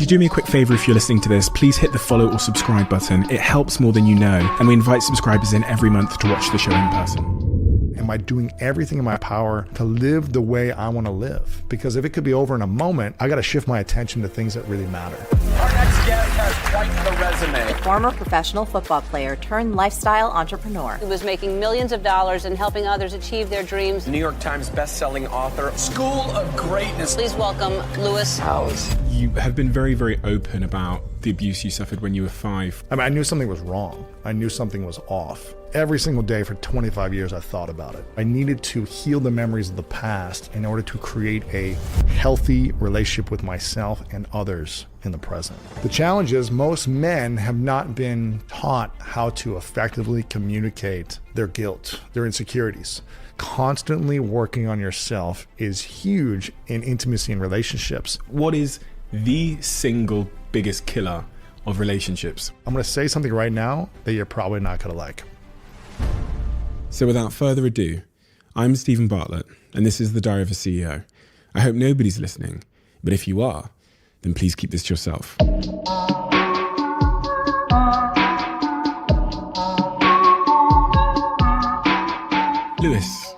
you do me a quick favor if you're listening to this, please hit the follow or subscribe button. It helps more than you know, and we invite subscribers in every month to watch the show in person. Am I doing everything in my power to live the way I want to live? Because if it could be over in a moment, I got to shift my attention to things that really matter. Our next guest has quite the resume. Former professional football player turned lifestyle entrepreneur. He was making millions of dollars and helping others achieve their dreams. New York Times best-selling author, School of Greatness. Please welcome Lewis Howes. You have been very, very open about the abuse you suffered when you were 5. I knew something was wrong. I knew something was off. Every single day for 25 years, I thought about it. I needed to heal the memories of the past in order to create a healthy relationship with myself and others in the present. The challenge is most men have not been taught how to effectively communicate their guilt, their insecurities. Constantly working on yourself is huge in intimacy and relationships. What is the single biggest killer of relationships? I'm going to say something right now that you're probably not going to like. So without further ado, I'm Stephen Bartlett, and this is The Diary of a CEO. I hope nobody's listening, but if you are, then please keep this to yourself. Lewis,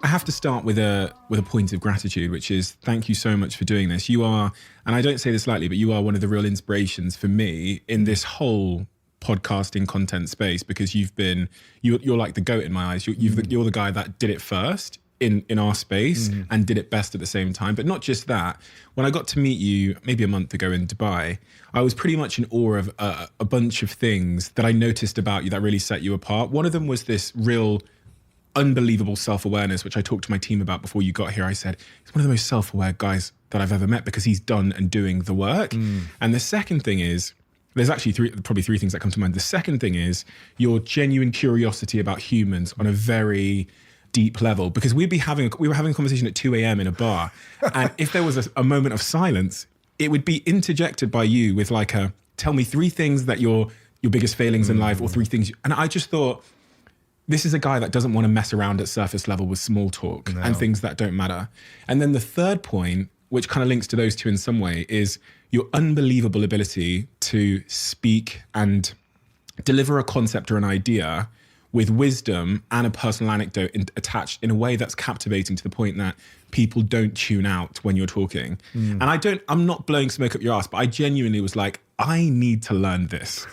I have to start with a point of gratitude, which is thank you so much for doing this. You are, and I don't say this lightly, but you are one of the real inspirations for me in this whole podcasting content space, because you're like the GOAT in my eyes. You're the guy that did it first in our space and did it best at the same time. But not just that, when I got to meet you maybe a month ago in Dubai, I was pretty much in awe of a bunch of things that I noticed about you that really set you apart. One of them was this real unbelievable self-awareness, which I talked to my team about before you got here. I said, he's one of the most self-aware guys that I've ever met because he's done and doing the work. And the second thing is, there's actually probably three things that come to mind. The second thing is your genuine curiosity about humans on a very deep level, because we were having a conversation at 2 a.m. in a bar, and if there was a moment of silence, it would be interjected by you with like tell me 3 things that your biggest failings in life, or 3 things. And I just thought, this is a guy that doesn't want to mess around at surface level with small talk and things that don't matter. And then the third point, which kind of links to those two in some way, is your unbelievable ability to speak and deliver a concept or an idea with wisdom and a personal anecdote attached in a way that's captivating to the point that people don't tune out when you're talking. And I'm not blowing smoke up your ass, but I genuinely was like, I need to learn this.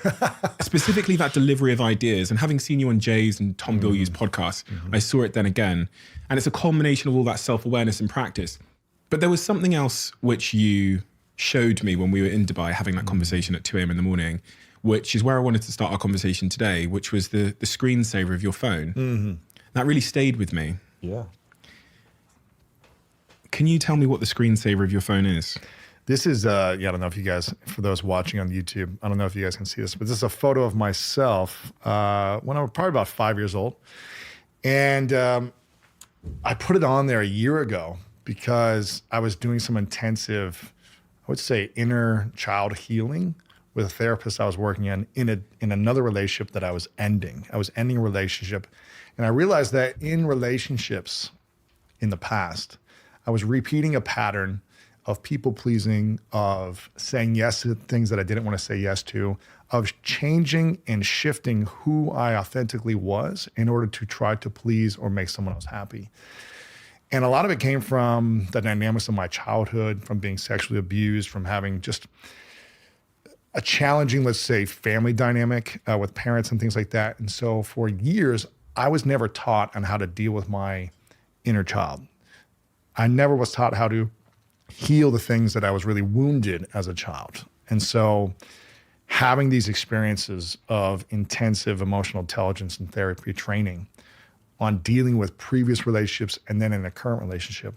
Specifically that delivery of ideas. And having seen you on Jay's and Tom Bilyeu's podcast, I saw it then again. And it's a culmination of all that self-awareness and practice. But there was something else which you showed me when we were in Dubai having that conversation at 2 a.m. in the morning, which is where I wanted to start our conversation today, which was the screensaver of your phone. That really stayed with me. Yeah. Can you tell me what the screensaver of your phone is? This is, I don't know if you guys, for those watching on YouTube, I don't know if you guys can see this, but this is a photo of myself when I was probably about 5 years old. And I put it on there a year ago because I was doing some intensive, I would say, inner child healing with a therapist I was working in another relationship that I was ending. I was ending a relationship. And I realized that in relationships in the past, I was repeating a pattern of people pleasing, of saying yes to things that I didn't want to say yes to, of changing and shifting who I authentically was in order to try to please or make someone else happy. And a lot of it came from the dynamics of my childhood, from being sexually abused, from having just a challenging, let's say, family dynamic with parents and things like that. And so for years, I was never taught on how to deal with my inner child. I never was taught how to heal the things that I was really wounded as a child. And so having these experiences of intensive emotional intelligence and therapy training on dealing with previous relationships and then in a current relationship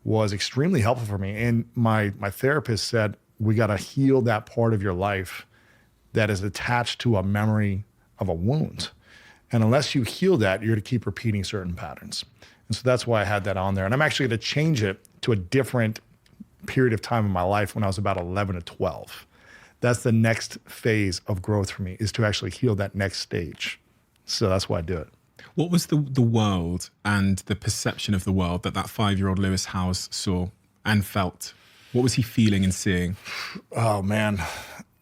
was extremely helpful for me. And my therapist said, we got to heal that part of your life that is attached to a memory of a wound. And unless you heal that, you're to keep repeating certain patterns. And so that's why I had that on there. And I'm actually going to change it to a different period of time in my life when I was about 11 to 12. That's the next phase of growth for me, is to actually heal that next stage. So that's why I do it. What was the world and the perception of the world that 5-year-old Lewis Howes saw and felt? What was he feeling and seeing? Oh man,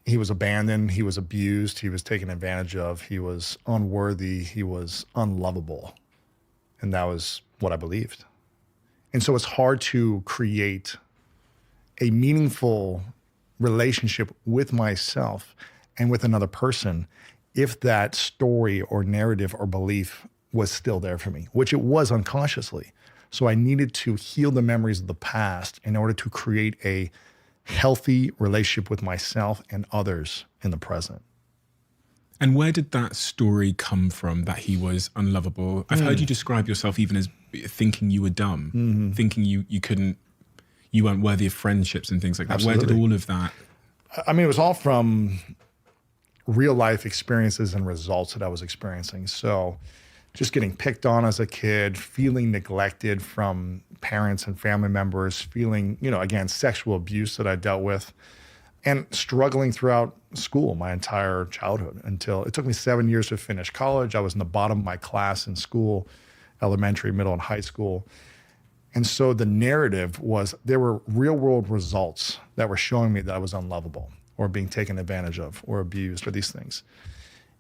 he was abandoned. He was abused. He was taken advantage of. He was unworthy. He was unlovable. And that was what I believed. And so it's hard to create a meaningful relationship with myself and with another person if that story or narrative or belief was still there for me, which it was unconsciously. So I needed to heal the memories of the past in order to create a healthy relationship with myself and others in the present. And where did that story come from, that he was unlovable? I've heard you describe yourself even as thinking you were dumb, thinking you weren't worthy of friendships and things like that. Absolutely. Where did all of that? I mean, it was all from real life experiences and results that I was experiencing. So just getting picked on as a kid, feeling neglected from parents and family members, feeling, again, sexual abuse that I dealt with, and struggling throughout school my entire childhood until it took me 7 years to finish college. I was in the bottom of my class in school, elementary, middle, and high school. And so the narrative was there were real world results that were showing me that I was unlovable or being taken advantage of or abused or these things.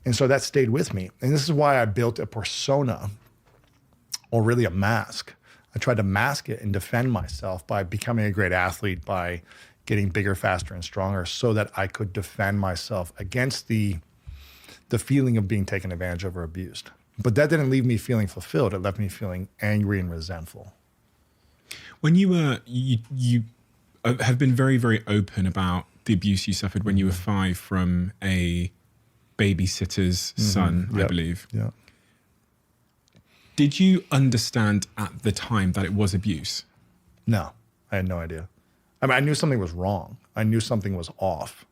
And so that stayed with me. And this is why I built a persona, or really a mask. I tried to mask it and defend myself by becoming a great athlete, by getting bigger, faster, and stronger so that I could defend myself against the feeling of being taken advantage of or abused. But that didn't leave me feeling fulfilled. It left me feeling angry and resentful. When you were, you have been very, very open about the abuse you suffered when you were 5 from a babysitter's son, I believe. Yeah. Did you understand at the time that it was abuse? No, I had no idea. I mean, I knew something was wrong. I knew something was off,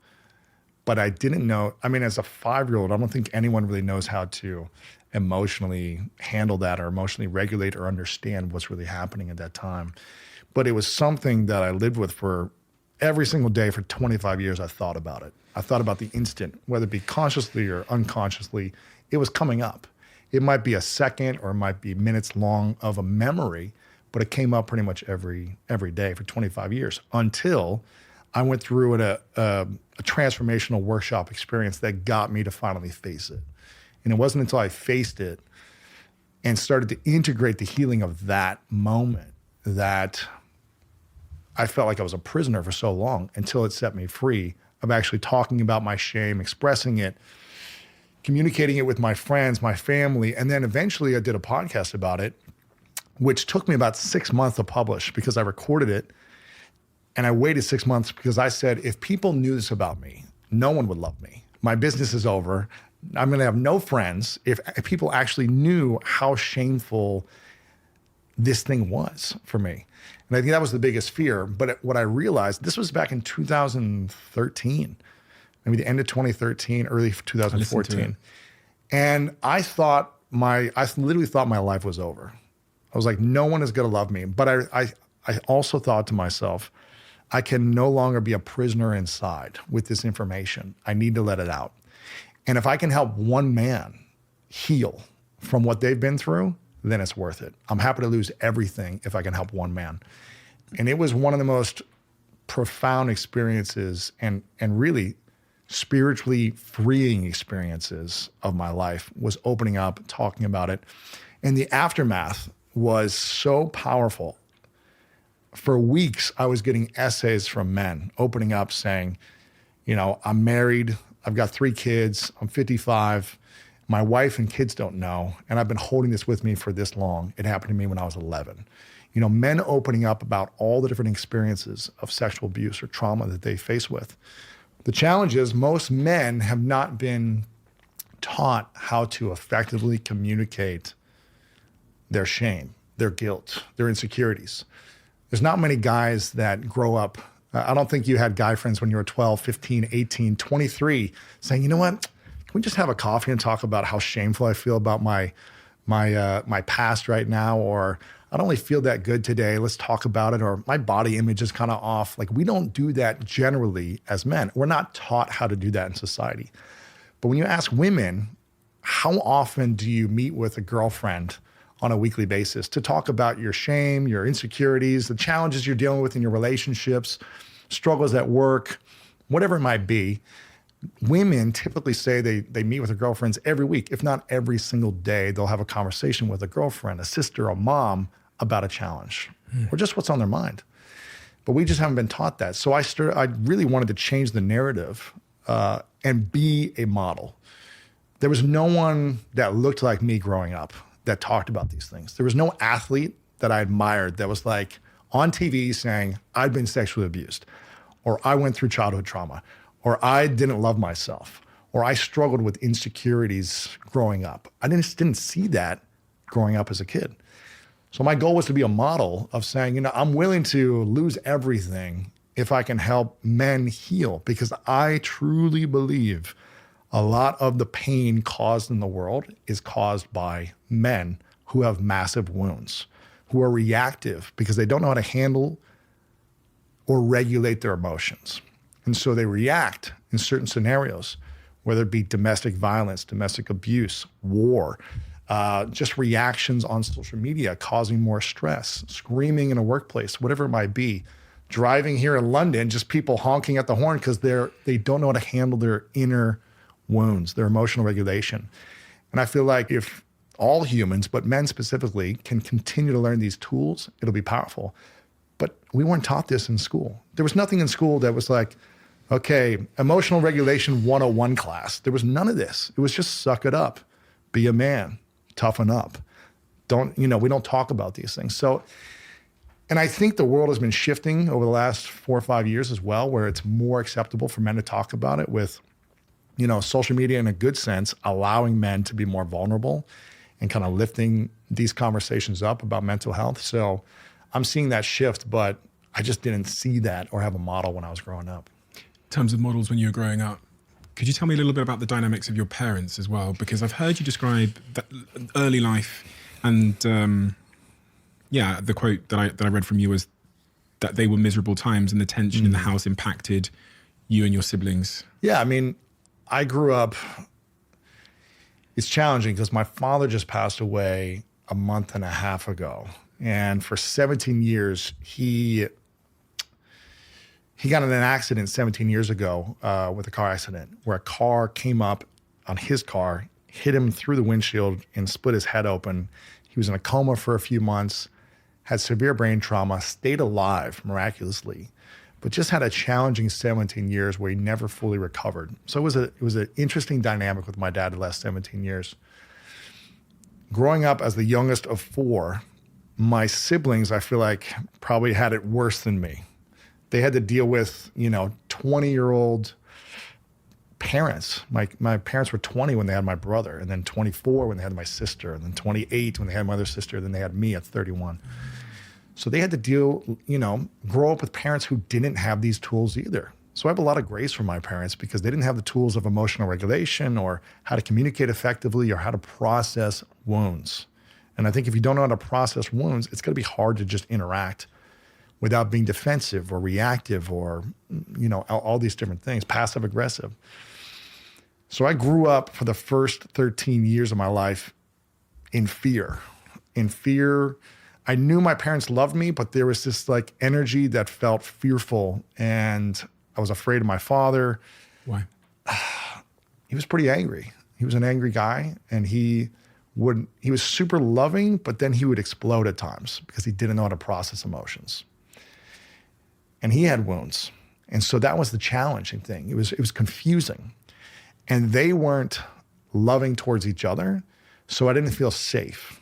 but I didn't know. I mean, as a 5-year-old, I don't think anyone really knows how to emotionally handle that or emotionally regulate or understand what's really happening at that time. But it was something that I lived with for every single day for 25 years. I thought about it. I thought about the instant, whether it be consciously or unconsciously, it was coming up. It might be a second or it might be minutes long of a memory, but it came up pretty much every day for 25 years until I went through a transformational workshop experience that got me to finally face it. And it wasn't until I faced it and started to integrate the healing of that moment that I felt like I was a prisoner for so long until it set me free of actually talking about my shame, expressing it, communicating it with my friends, my family. And then eventually I did a podcast about it, which took me about 6 months to publish because I recorded it. And I waited 6 months because I said, if people knew this about me, no one would love me. My business is over. I'm going to have no friends if people actually knew how shameful this thing was for me. And I think that was the biggest fear. But what I realized, this was back in 2013, maybe the end of 2013, early 2014. And I literally thought my life was over. I was like, no one is going to love me. But I also thought to myself, I can no longer be a prisoner inside with this information. I need to let it out. And if I can help one man heal from what they've been through, then it's worth it. I'm happy to lose everything if I can help one man. And it was one of the most profound experiences and really spiritually freeing experiences of my life, was opening up, talking about it. And the aftermath was so powerful. For weeks, I was getting essays from men opening up saying, I'm married, I've got 3 kids, I'm 55, my wife and kids don't know, and I've been holding this with me for this long. It happened to me when I was 11. Men opening up about all the different experiences of sexual abuse or trauma that they face with. The challenge is most men have not been taught how to effectively communicate their shame, their guilt, their insecurities. There's not many guys that grow up. I don't think you had guy friends when you were 12, 15, 18, 23 saying, you know what, can we just have a coffee and talk about how shameful I feel about my past right now? Or I don't really feel that good today. Let's talk about it. Or my body image is kind of off. Like, we don't do that generally as men. We're not taught how to do that in society. But when you ask women, how often do you meet with a girlfriend on a weekly basis to talk about your shame, your insecurities, the challenges you're dealing with in your relationships, struggles at work, whatever it might be. Women typically say they meet with their girlfriends every week, if not every single day. They'll have a conversation with a girlfriend, a sister, a mom about a challenge or just what's on their mind. But we just haven't been taught that. So I really wanted to change the narrative and be a model. There was no one that looked like me growing up that talked about these things. There was no athlete that I admired that was like on TV saying, I've been sexually abused, or I went through childhood trauma, or I didn't love myself, or I struggled with insecurities growing up. I didn't see that growing up as a kid. So my goal was to be a model of saying, I'm willing to lose everything if I can help men heal, because I truly believe a lot of the pain caused in the world is caused by men who have massive wounds, who are reactive because they don't know how to handle or regulate their emotions. And so they react in certain scenarios, whether it be domestic violence, domestic abuse, war, just reactions on social media causing more stress, screaming in a workplace, whatever it might be. Driving here in London, just people honking at the horn because they don't know how to handle their inner wounds, their emotional regulation. And I feel like if all humans, but men specifically, can continue to learn these tools, it'll be powerful. But we weren't taught this in school. There was nothing in school that was like, okay, emotional regulation 101 class. There was none of this. It was just suck it up, be a man, toughen up. We don't talk about these things. So, and I think the world has been shifting over the last 4 or 5 years as well, where it's more acceptable for men to talk about it with, social media in a good sense, allowing men to be more vulnerable and kind of lifting these conversations up about mental health. So I'm seeing that shift, but I just didn't see that or have a model when I was growing up. In terms of models when you were growing up, could you tell me a little bit about the dynamics of your parents as well? Because I've heard you describe that early life, and the quote that I read from you was that they were miserable times and the tension in the house impacted you and your siblings. Yeah, I mean, I grew up, it's challenging because my father just passed away a month and a half ago. And for 17 years, he got in an accident 17 years ago with a car accident where a car came up on his car, hit him through the windshield and split his head open. He was in a coma for a few months, had severe brain trauma, stayed alive miraculously, but just had a challenging 17 years where he never fully recovered. So it was an interesting dynamic with my dad the last 17 years. Growing up as the youngest of 4, my siblings, I feel like, probably had it worse than me. They had to deal with, 20-year-old parents. My parents were 20 when they had my brother, and then 24 when they had my sister, and then 28 when they had my other sister, then they had me at 31. So they had to grow up with parents who didn't have these tools either. So I have a lot of grace for my parents because they didn't have the tools of emotional regulation or how to communicate effectively or how to process wounds. And I think if you don't know how to process wounds, it's going to be hard to just interact without being defensive or reactive or, all these different things, passive aggressive. So I grew up for the first 13 years of my life in fear. I knew my parents loved me, but there was this energy that felt fearful, and I was afraid of my father. Why? He was pretty angry. He was an angry guy, and he was super loving, but then he would explode at times because he didn't know how to process emotions. And he had wounds. And so that was the challenging thing. It was confusing. And they weren't loving towards each other, so I didn't feel safe.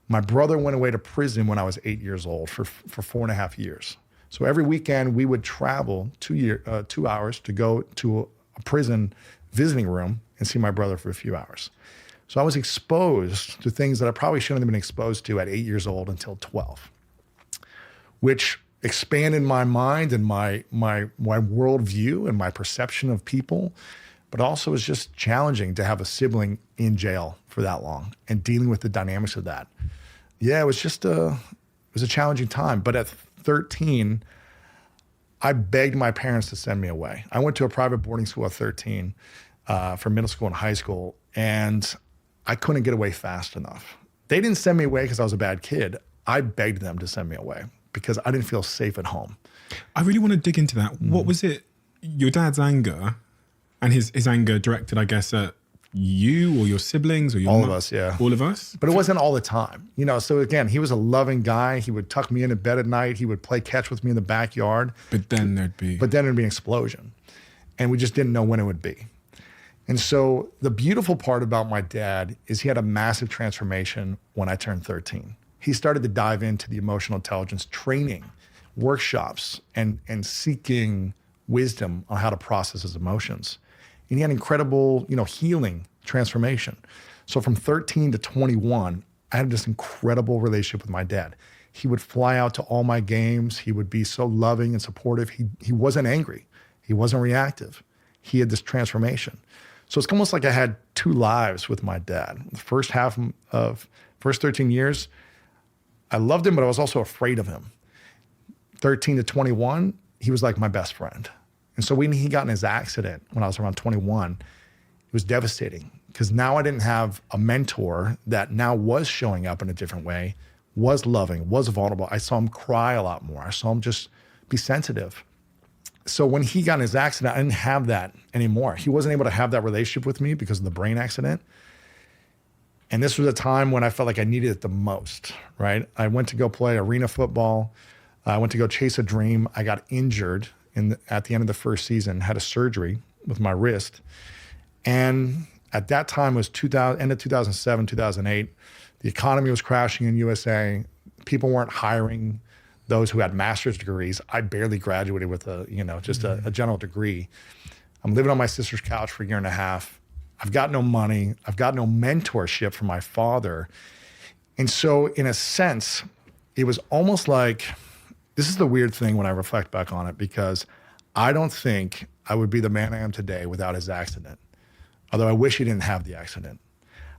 My brother went away to prison when I was 8 years old for 4.5 years. So every weekend we would travel 2 hours to go to a prison visiting room and see my brother for a few hours. So I was exposed to things that I probably shouldn't have been exposed to at 8 years old until 12, which expanded my mind and my worldview and my perception of people, but also was just challenging to have a sibling in jail for that long and dealing with the dynamics of that. Yeah, it was a challenging time. But at 13, I begged my parents to send me away. I went to a private boarding school at 13 for middle school and high school, and I couldn't get away fast enough. They didn't send me away because I was a bad kid. I begged them to send me away because I didn't feel safe at home. I really want to dig into that. What was it, your dad's anger and his anger directed, I guess, at you or your siblings or your All of us, yeah. All of us? But it wasn't all the time. You know, so again, he was a loving guy. He would tuck me into bed at night. He would play catch with me in the backyard. But then there'd be an explosion. And we just didn't know when it would be. And so the beautiful part about my dad is he had a massive transformation when I turned 13. He started to dive into the emotional intelligence training, workshops, and seeking wisdom on how to process his emotions. And he had incredible, healing transformation. So from 13 to 21, I had this incredible relationship with my dad. He would fly out to all my games. He would be so loving and supportive. He wasn't angry. He wasn't reactive. He had this transformation. So it's almost like I had two lives with my dad. The first 13 years, I loved him, but I was also afraid of him. 13 to 21, he was like my best friend. And so when he got in his accident when I was around 21, it was devastating because now I didn't have a mentor that now was showing up in a different way, was loving, was vulnerable. I saw him cry a lot more. I saw him just be sensitive. So when he got in his accident, I didn't have that anymore. He wasn't able to have that relationship with me because of the brain accident. And this was a time when I felt like I needed it the most, right? I went to go play arena football. I went to go chase a dream. I got injured at the end of the first season, had a surgery with my wrist. And at that time was end of 2007, 2008. The economy was crashing in USA. People weren't hiring those who had master's degrees. I barely graduated with a general degree. I'm living on my sister's couch for a year and a half. I've got no money. I've got no mentorship from my father. And so in a sense, it was almost like, this is the weird thing when I reflect back on it, because I don't think I would be the man I am today without his accident. Although I wish he didn't have the accident.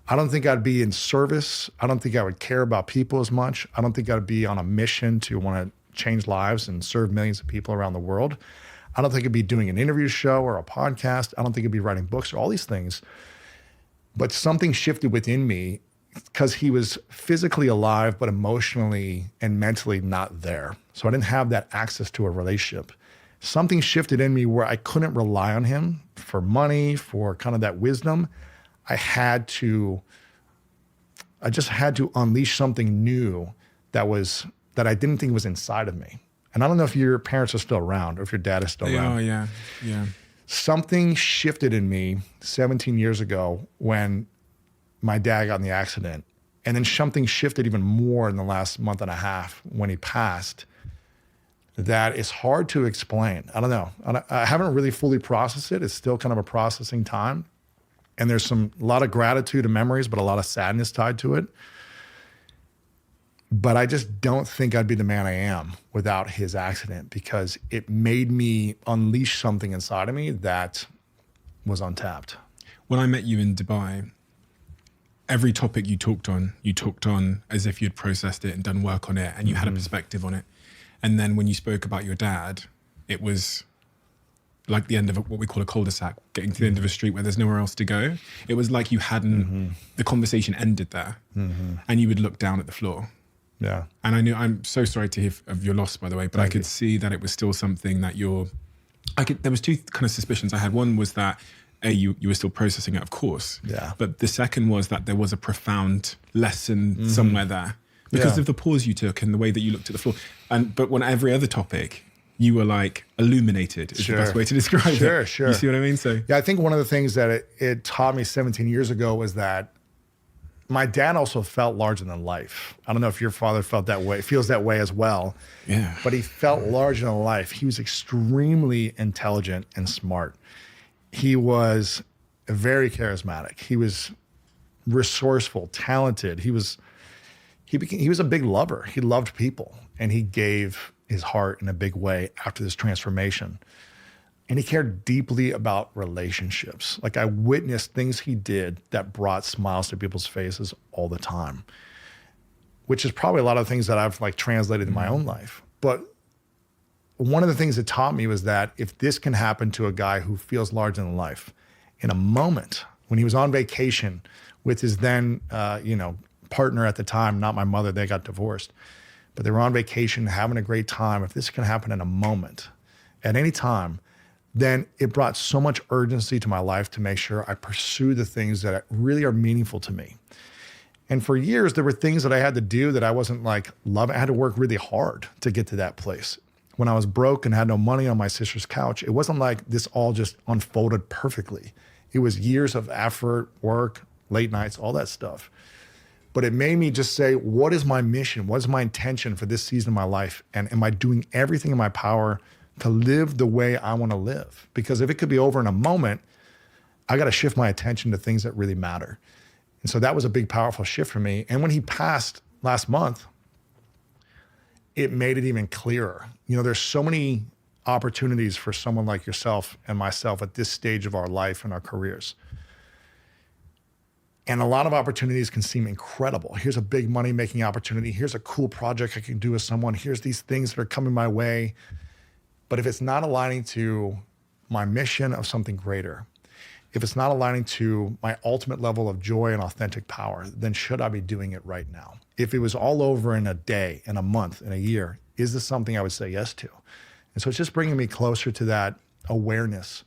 I don't think I'd be in service. I don't think I would care about people as much. I don't think I'd be on a mission to want to change lives and serve millions of people around the world. I don't think I'd be doing an interview show or a podcast. I don't think I'd be writing books or all these things. But something shifted within me because he was physically alive, but emotionally and mentally not there. So I didn't have that access to a relationship. Something shifted in me where I couldn't rely on him for money, for kind of that wisdom. I just had to unleash something new that I didn't think was inside of me. And I don't know if your parents are still around or if your dad is still around. Oh, yeah. Something shifted in me 17 years ago when my dad got in the accident. And then something shifted even more in the last month and a half when he passed. That is hard to explain. I don't know. I haven't really fully processed it. It's still kind of a processing time. And there's a lot of gratitude and memories, but a lot of sadness tied to it. But I just don't think I'd be the man I am without his accident, because it made me unleash something inside of me that was untapped. When I met you in Dubai, every topic you talked on as if you'd processed it and done work on it and you had a perspective on it. And then when you spoke about your dad, it was like the end of what we call a cul-de-sac, getting to the end of a street where there's nowhere else to go. It was like you hadn't, the conversation ended there and you would look down at the floor. Yeah. And I'm so sorry to hear of your loss, by the way, but I could see that it was still something that there was two kind of suspicions I had. One was that you were still processing it, of course. Yeah. But the second was that there was a profound lesson somewhere there because of the pause you took and the way that you looked at the floor. But on every other topic, you were like illuminated is the best way to describe it. Sure. You see what I mean? So yeah, I think one of the things that it taught me 17 years ago was that my dad also felt larger than life. I don't know if your father feels that way as well. Yeah. But he felt larger than life. He was extremely intelligent and smart. He was very charismatic. He was resourceful, talented. He was a big lover. He loved people, and he gave his heart in a big way after this transformation. And he cared deeply about relationships. Like, I witnessed things he did that brought smiles to people's faces all the time, which is probably a lot of things that I've translated in my own life. But one of the things it taught me was that if this can happen to a guy who feels larger than life in a moment, when he was on vacation with his then, partner at the time, not my mother, they got divorced, but they were on vacation, having a great time. If this can happen in a moment, at any time, then it brought so much urgency to my life to make sure I pursue the things that really are meaningful to me. And for years, there were things that I had to do that I wasn't like loving. I had to work really hard to get to that place. When I was broke and had no money on my sister's couch, it wasn't like this all just unfolded perfectly. It was years of effort, work, late nights, all that stuff. But it made me just say, what is my mission? What is my intention for this season of my life? And am I doing everything in my power to live the way I want to live? Because if it could be over in a moment, I got to shift my attention to things that really matter. And so that was a big, powerful shift for me. And when he passed last month, it made it even clearer. You know, there's so many opportunities for someone like yourself and myself at this stage of our life and our careers. And a lot of opportunities can seem incredible. Here's a big money-making opportunity. Here's a cool project I can do with someone. Here's these things that are coming my way. But if it's not aligning to my mission of something greater, if it's not aligning to my ultimate level of joy and authentic power, then should I be doing it right now? If it was all over in a day, in a month, in a year, is this something I would say yes to? And so it's just bringing me closer to that awareness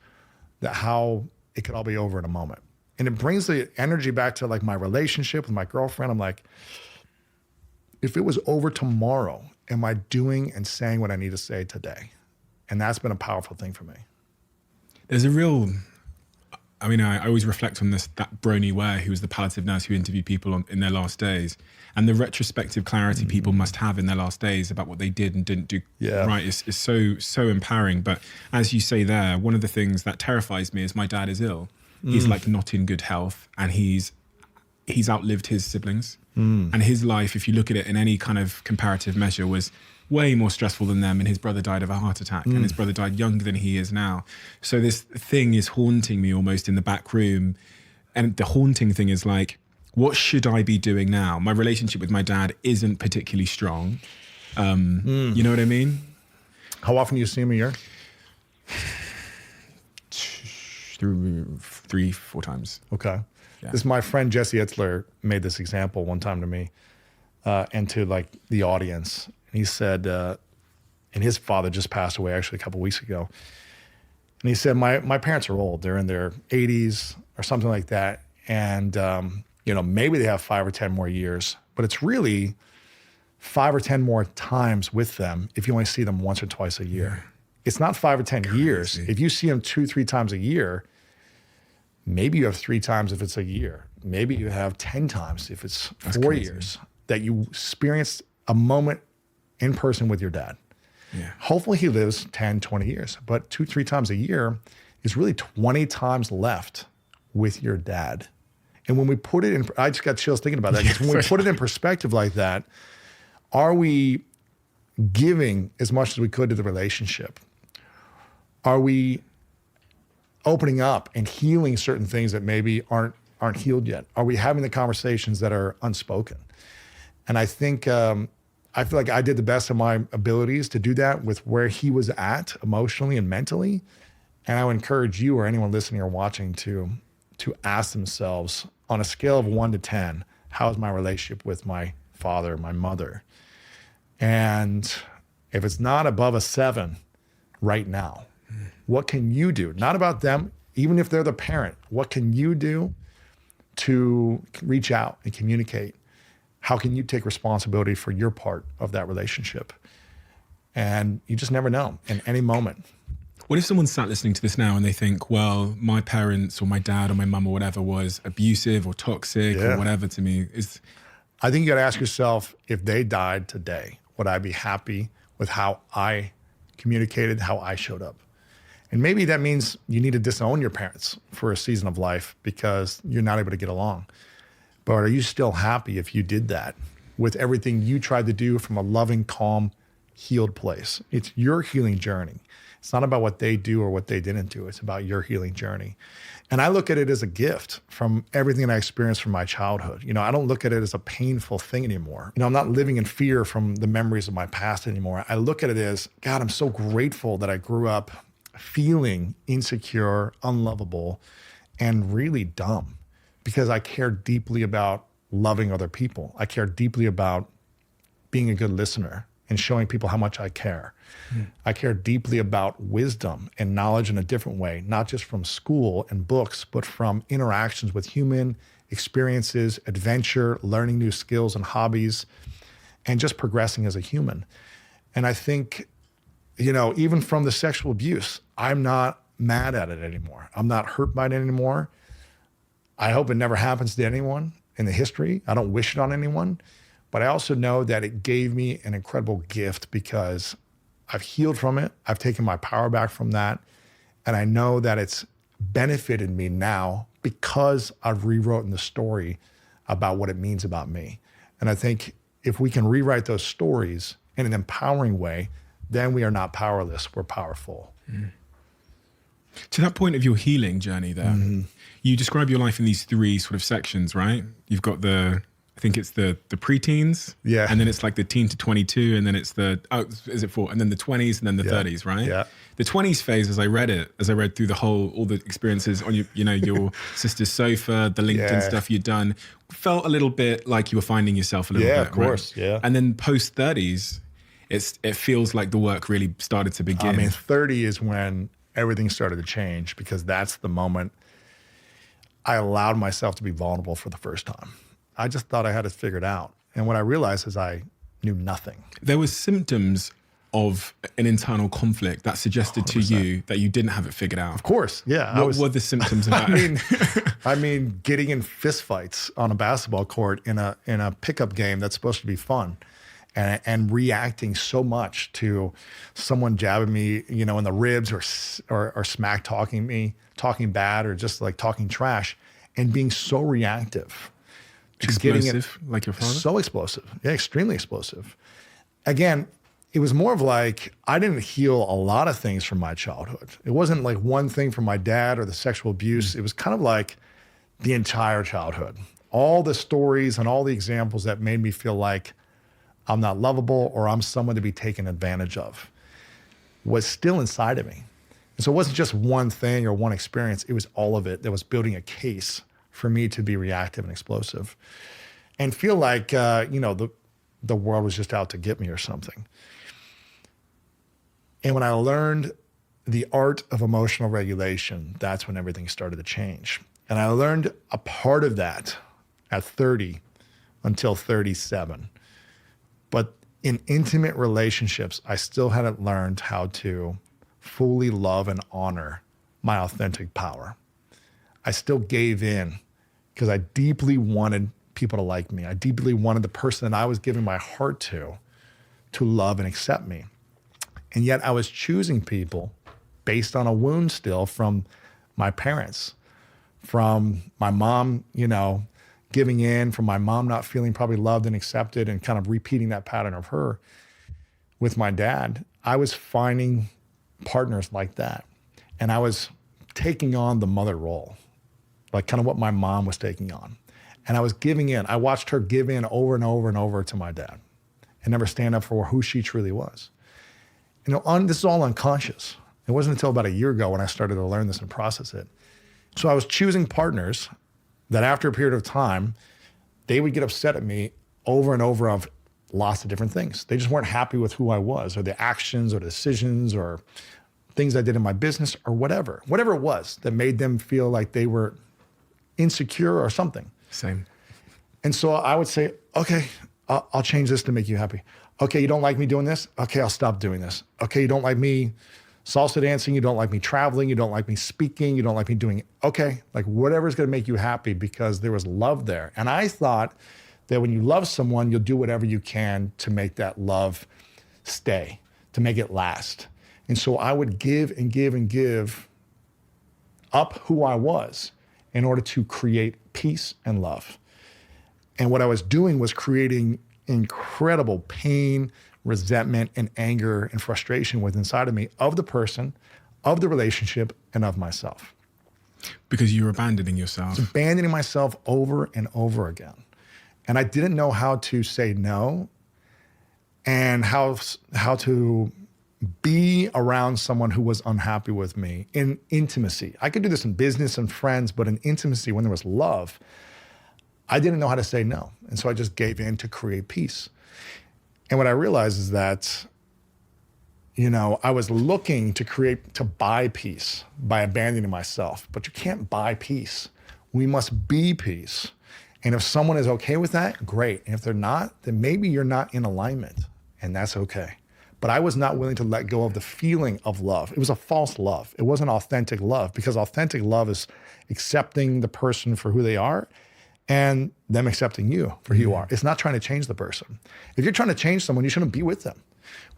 that how it could all be over in a moment. And it brings the energy back to like my relationship with my girlfriend. I'm like, if it was over tomorrow, am I doing and saying what I need to say today? And that's been a powerful thing for me. There's a real, I mean, I always reflect on this, that Bronnie Ware, who was the palliative nurse who interviewed people in their last days, and the retrospective clarity people must have in their last days about what they did and didn't do right is so empowering. But as you say there, one of the things that terrifies me is my dad is ill. He's like not in good health, and he's outlived his siblings. And his life, if you look at it in any kind of comparative measure, was way more stressful than them. And his brother died of a heart attack, and his brother died younger than he is now. So this thing is haunting me almost in the back room. And the haunting thing is like, what should I be doing now? My relationship with my dad isn't particularly strong. You know what I mean? How often do you see him a year? 3-4 times. Okay. Yeah. This, my friend Jesse Itzler made this example one time to me and to like the audience. And he said, and his father just passed away actually a couple weeks ago. And he said, my parents are old. They're in their 80s or something like that. And, you know, maybe they have 5 or 10 more years, but it's really 5 or 10 more times with them if you only see them once or twice a year. It's not 5 or 10 years. If you see them 2-3 times a year, maybe you have 3 times if it's a year. Maybe you have 10 times if it's 4 years that you experienced a moment in person with your dad. Yeah. Hopefully he lives 10, 20 years, but 2-3 times a year is really 20 times left with your dad. And when we put it in, I just got chills thinking about that, because when we put it in perspective like that, are we giving as much as we could to the relationship? Are we opening up and healing certain things that maybe aren't healed yet? Are we having the conversations that are unspoken? And I think, I feel like I did the best of my abilities to do that with where he was at emotionally and mentally. And I would encourage you or anyone listening or watching to ask themselves, on a scale of 1 to 10, how is my relationship with my father, my mother? And if it's not above a 7 right now, what can you do? Not about them, even if they're the parent. What can you do to reach out and communicate? How can you take responsibility for your part of that relationship? And you just never know in any moment. What if someone sat listening to this now and they think, well, my parents or my dad or my mum or whatever was abusive or toxic or whatever to me? I think you got to ask yourself, if they died today, would I be happy with how I communicated, how I showed up? And maybe that means you need to disown your parents for a season of life because you're not able to get along. But are you still happy if you did that with everything you tried to do from a loving, calm, healed place? It's your healing journey. It's not about what they do or what they didn't do. It's about your healing journey. And I look at it as a gift from everything that I experienced from my childhood. You know, I don't look at it as a painful thing anymore. You know, I'm not living in fear from the memories of my past anymore. I look at it as, God, I'm so grateful that I grew up feeling insecure, unlovable, and really dumb, because I cared deeply about loving other people. I care deeply about being a good listener and showing people how much I care. I care deeply about wisdom and knowledge in a different way, not just from school and books, but from interactions with human experiences, adventure, learning new skills and hobbies, and just progressing as a human. And I think, even from the sexual abuse, I'm not mad at it anymore. I'm not hurt by it anymore. I hope it never happens to anyone in the history. I don't wish it on anyone. But I also know that it gave me an incredible gift because I've healed from it. I've taken my power back from that. And I know that it's benefited me now because I've rewritten the story about what it means about me. And I think if we can rewrite those stories in an empowering way, then we are not powerless, we're powerful. To that point of your healing journey there, you describe your life in these three sort of sections, right? You've got I think it's the preteens. Yeah. And then it's like the teen to 22. And then it's is it 4? And then the 20s and then the 30s, right? Yeah. The 20s phase, as I read through all the experiences on your sister's sofa, the LinkedIn stuff you'd done, felt a little bit like you were finding yourself a little bit. Yeah, of course. Right? Yeah. And then post 30s, it feels like the work really started to begin. I mean, 30 is when everything started to change because that's the moment I allowed myself to be vulnerable for the first time. I just thought I had it figured out. And what I realized is I knew nothing. There was symptoms of an internal conflict that suggested 100%. To you that you didn't have it figured out. Of course, yeah. What were the symptoms of that? I mean, getting in fistfights on a basketball court in a pickup game that's supposed to be fun. And reacting so much to someone jabbing me, in the ribs or smack talking me, talking bad or just like talking trash, and being so reactive. Explosive, like your father? So explosive. Yeah, extremely explosive. Again, it was more of like, I didn't heal a lot of things from my childhood. It wasn't like one thing from my dad or the sexual abuse. It was kind of like the entire childhood. All the stories and all the examples that made me feel like I'm not lovable or I'm someone to be taken advantage of was still inside of me. And so it wasn't just one thing or one experience. It was all of it that was building a case for me to be reactive and explosive and feel like, the world was just out to get me or something. And when I learned the art of emotional regulation, that's when everything started to change. And I learned a part of that at 30 until 37. But in intimate relationships, I still hadn't learned how to fully love and honor my authentic power. I still gave in because I deeply wanted people to like me. I deeply wanted the person that I was giving my heart to love and accept me. And yet I was choosing people based on a wound still from my parents, from my mom, giving in, from my mom not feeling probably loved and accepted and kind of repeating that pattern of her. With my dad, I was finding partners like that. And I was taking on the mother role, like kind of what my mom was taking on. And I was giving in. I watched her give in over and over and over to my dad and never stand up for who she truly was. This is all unconscious. It wasn't until about a year ago when I started to learn this and process it. So I was choosing partners that after a period of time, they would get upset at me over and over of lots of different things. They just weren't happy with who I was or the actions or decisions or things I did in my business or whatever it was that made them feel like they were insecure or something. Same. And so I would say, okay, I'll change this to make you happy. Okay, you don't like me doing this? Okay, I'll stop doing this. Okay, you don't like me salsa dancing, you don't like me traveling, you don't like me speaking, you don't like me doing it. Okay, like whatever's gonna make you happy because there was love there. And I thought that when you love someone, you'll do whatever you can to make that love stay, to make it last. And so I would give and give and give up who I was in order to create peace and love. And what I was doing was creating incredible pain, resentment, and anger and frustration within inside of me of the person, of the relationship, and of myself. Because you were abandoning yourself. Abandoning myself over and over again. And I didn't know how to say no and how to be around someone who was unhappy with me in intimacy. I could do this in business and friends, but in intimacy, when there was love, I didn't know how to say no. And so I just gave in to create peace. And what I realized is that, I was looking to buy peace by abandoning myself, but you can't buy peace. We must be peace. And if someone is okay with that, great. And if they're not, then maybe you're not in alignment, and that's okay. But I was not willing to let go of the feeling of love. It was a false love. It wasn't authentic love, because authentic love is accepting the person for who they are and them accepting you for who you are. It's not trying to change the person. If you're trying to change someone, you shouldn't be with them.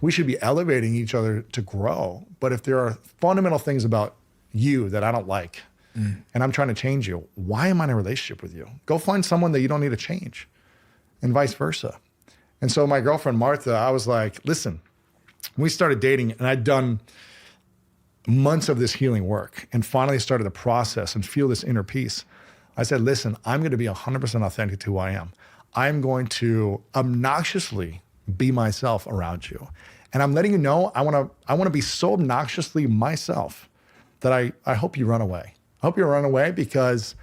We should be elevating each other to grow. But if there are fundamental things about you that I don't like, and I'm trying to change you, why am I in a relationship with you? Go find someone that you don't need to change, and vice versa. And so my girlfriend, Martha, I was like, listen, we started dating, and I'd done months of this healing work and finally started the process and feel this inner peace. I said, listen, I'm going to be 100% authentic to who I am. I'm going to obnoxiously be myself around you. And I'm letting you know, I want to be so obnoxiously myself that I hope you run away. I hope you run away, because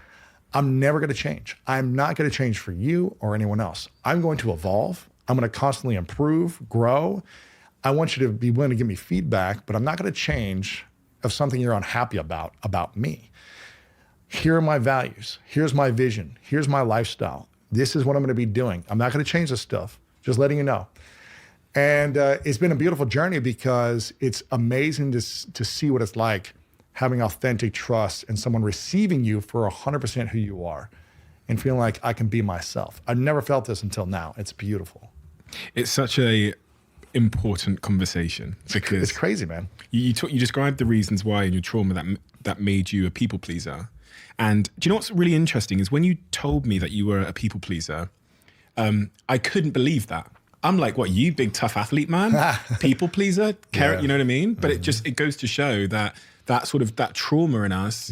I'm never going to change. I'm not going to change for you or anyone else. I'm going to evolve. I'm going to constantly improve, grow. I want you to be willing to give me feedback, but I'm not going to change of something you're unhappy about me. Here are my values. Here's my vision. Here's my lifestyle. This is what I'm going to be doing. I'm not going to change this stuff. Just letting you know. And it's been a beautiful journey, because it's amazing to see what it's like having authentic trust and someone receiving you for 100% who you are and feeling like I can be myself. I've never felt this until now. It's beautiful. It's such a important conversation, because it's crazy, man. You described the reasons why in your trauma that made you a people pleaser. And do you know what's really interesting is when you told me that you were a people pleaser, I couldn't believe that. I'm like, what, you big tough athlete, man? People pleaser? Yeah. You know what I mean? But it goes to show that that trauma in us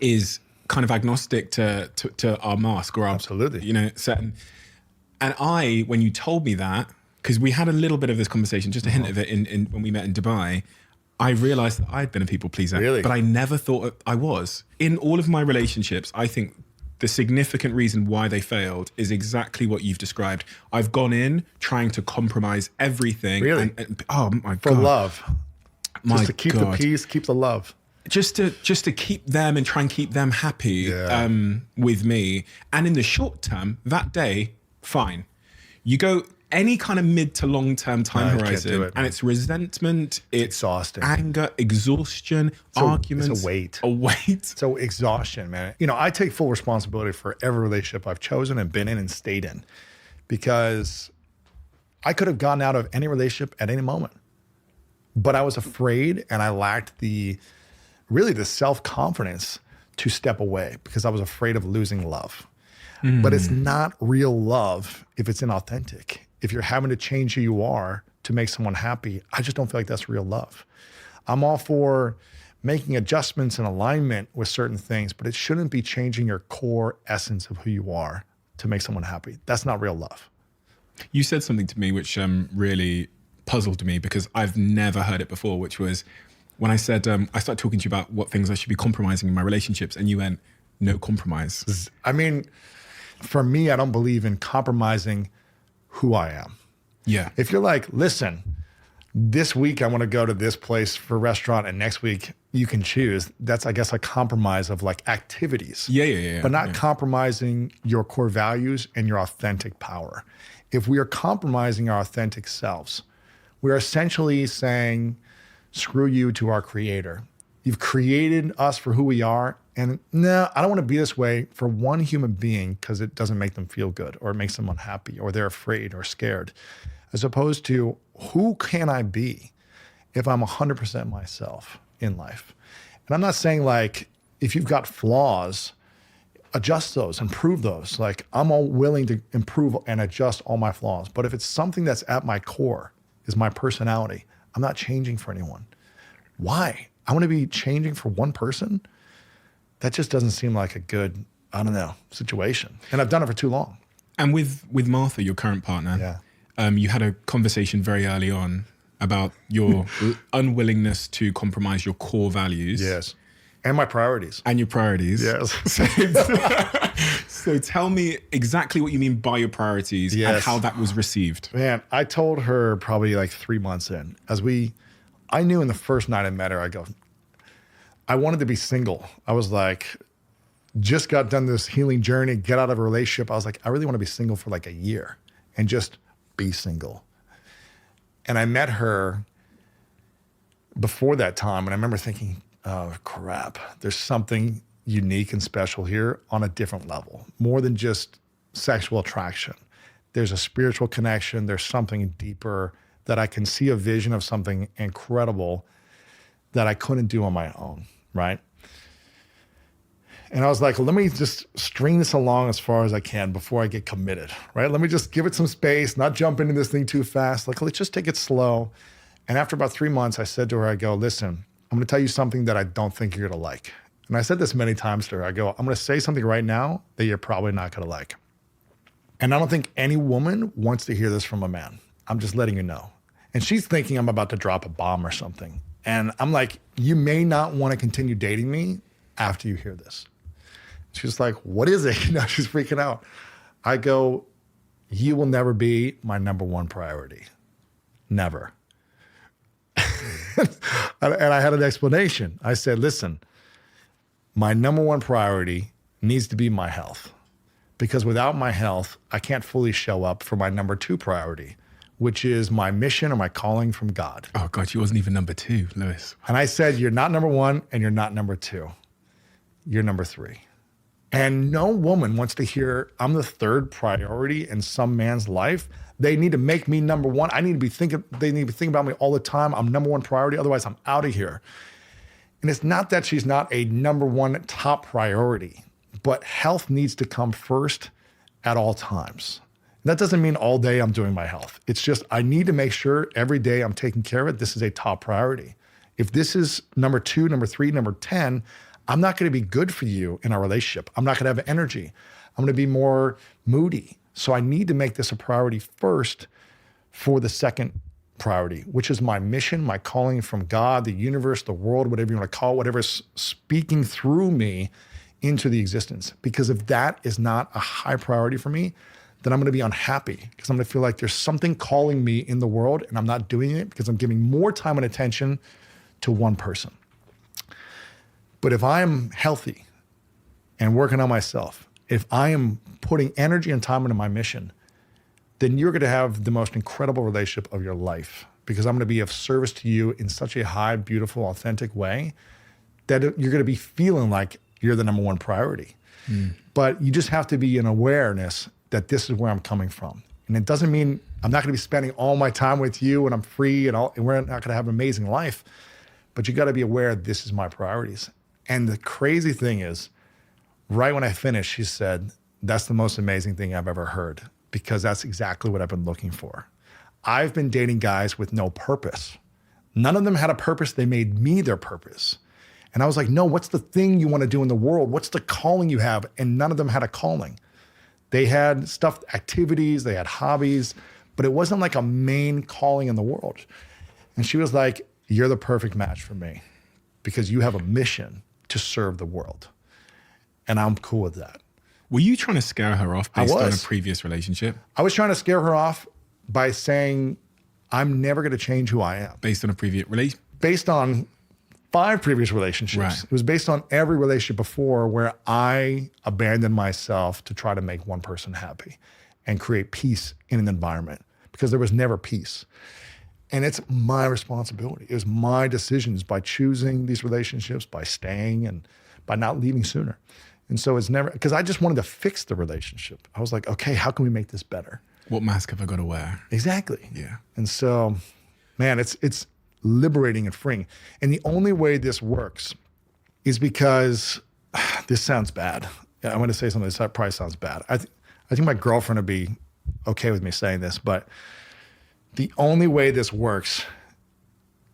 is kind of agnostic to our mask or our, absolutely, certain. And when you told me that, because we had a little bit of this conversation, just a hint of it in when we met in Dubai, I realized that I'd been a people pleaser. Really? But I never thought I was. In all of my relationships, I think the significant reason why they failed is exactly what you've described. I've gone in trying to compromise everything. Really? Oh my God. For love. My just to keep God. the peace, keep the love. Just to keep them and try and keep them happy with me. And in the short term, that day, fine. You go any kind of mid to long term time horizon, and it's resentment, it's exhausting, anger, exhaustion, arguments. It's a weight. A weight. So exhaustion, man. I take full responsibility for every relationship I've chosen and been in and stayed in, because I could have gotten out of any relationship at any moment. But I was afraid, and I lacked the self-confidence to step away, because I was afraid of losing love. But it's not real love if it's inauthentic. If you're having to change who you are to make someone happy, I just don't feel like that's real love. I'm all for making adjustments and alignment with certain things, but it shouldn't be changing your core essence of who you are to make someone happy. That's not real love. You said something to me which really puzzled me, because I've never heard it before, which was when I said, I started talking to you about what things I should be compromising in my relationships, and you went, no compromise. I mean, for me, I don't believe in compromising who I am. Yeah. If you're like, listen, this week I want to go to this place for a restaurant, and next week you can choose. That's, I guess, a compromise of like activities. Yeah. But not compromising your core values and your authentic power. If we are compromising our authentic selves, we're essentially saying, screw you to our creator. You've created us for who we are. And no, I don't want to be this way for one human being because it doesn't make them feel good, or it makes them unhappy, or they're afraid or scared. As opposed to, who can I be if I'm 100% myself in life? And I'm not saying like, if you've got flaws, adjust those, improve those. Like, I'm all willing to improve and adjust all my flaws. But if it's something that's at my core, is my personality, I'm not changing for anyone. Why? I want to be changing for one person? That just doesn't seem like a good, I don't know, situation. And I've done it for too long. And with Martha, your current partner, you had a conversation very early on about your unwillingness to compromise your core values. Yes. And my priorities. And your priorities. Yes. So tell me exactly what you mean by your priorities and how that was received. Man, I told her probably like 3 months in, I knew in the first night I met her, I wanted to be single. I was like, just got done this healing journey, get out of a relationship. I was like, I really want to be single for like a year and just be single. And I met her before that time. And I remember thinking, oh crap, there's something unique and special here on a different level, more than just sexual attraction. There's a spiritual connection. There's something deeper that I can see a vision of something incredible that I couldn't do on my own, right? And I was like, well, let me just string this along as far as I can before I get committed, right? Let me just give it some space, not jump into this thing too fast. Like, let's just take it slow. And after about 3 months, I said to her, I go, listen, I'm gonna tell you something that I don't think you're gonna like. And I said this many times to her. I go, I'm gonna say something right now that you're probably not gonna like. And I don't think any woman wants to hear this from a man. I'm just letting you know. And she's thinking I'm about to drop a bomb or something. And I'm like, you may not want to continue dating me after you hear this. She's like, what is it? She's freaking out. I go, you will never be my number one priority. Never. And I had an explanation. I said, listen, my number one priority needs to be my health. Because without my health, I can't fully show up for my number two priority, which is my mission or my calling from God. Oh God, you wasn't even number two, Lewis. And I said, you're not number one and you're not number two. You're number three. And no woman wants to hear I'm the third priority in some man's life. They need to make me number one. They need to be thinking about me all the time. I'm number one priority. Otherwise, I'm out of here. And it's not that she's not a number one top priority, but health needs to come first at all times. That doesn't mean all day I'm doing my health. It's just I need to make sure every day I'm taking care of it. This is a top priority. If this is number 2, number 3, number 10, I'm not going to be good for you in our relationship. I'm not going to have energy. I'm going to be more moody. So I need to make this a priority first for the second priority, which is my mission, my calling from God, the universe, the world, whatever you want to call it, whatever's speaking through me into the existence. Because if that is not a high priority for me, then I'm going to be unhappy because I'm going to feel like there's something calling me in the world and I'm not doing it because I'm giving more time and attention to one person. But if I'm healthy and working on myself, if I am putting energy and time into my mission, then you're going to have the most incredible relationship of your life because I'm going to be of service to you in such a high, beautiful, authentic way that you're going to be feeling like you're the number one priority. But you just have to be in awareness that this is where I'm coming from. And it doesn't mean I'm not going to be spending all my time with you and I'm free and we're not going to have an amazing life. But you got to be aware this is my priorities. And the crazy thing is, right when I finished, she said, that's the most amazing thing I've ever heard because that's exactly what I've been looking for. I've been dating guys with no purpose. None of them had a purpose. They made me their purpose. And I was like, no, what's the thing you want to do in the world? What's the calling you have? And none of them had a calling. They had stuff, activities, they had hobbies, but it wasn't like a main calling in the world. And she was like, you're the perfect match for me because you have a mission to serve the world. And I'm cool with that. Were you trying to scare her off based on a was. previous relationship? I was trying to scare her off by saying, I'm never going to change who I am. Based on a previous relationship? Based on 5 previous relationships. Right. It was based on every relationship before where I abandoned myself to try to make one person happy and create peace in an environment because there was never peace. And it's my responsibility. It was my decisions by choosing these relationships, by staying and by not leaving sooner. And so it's never, because I just wanted to fix the relationship. I was like, okay, how can we make this better? What mask have I got to wear? Exactly. Yeah. And so, man, it's liberating and freeing. And the only way this works is because this sounds bad. I'm going to say something that probably sounds bad. I think my girlfriend would be okay with me saying this, but the only way this works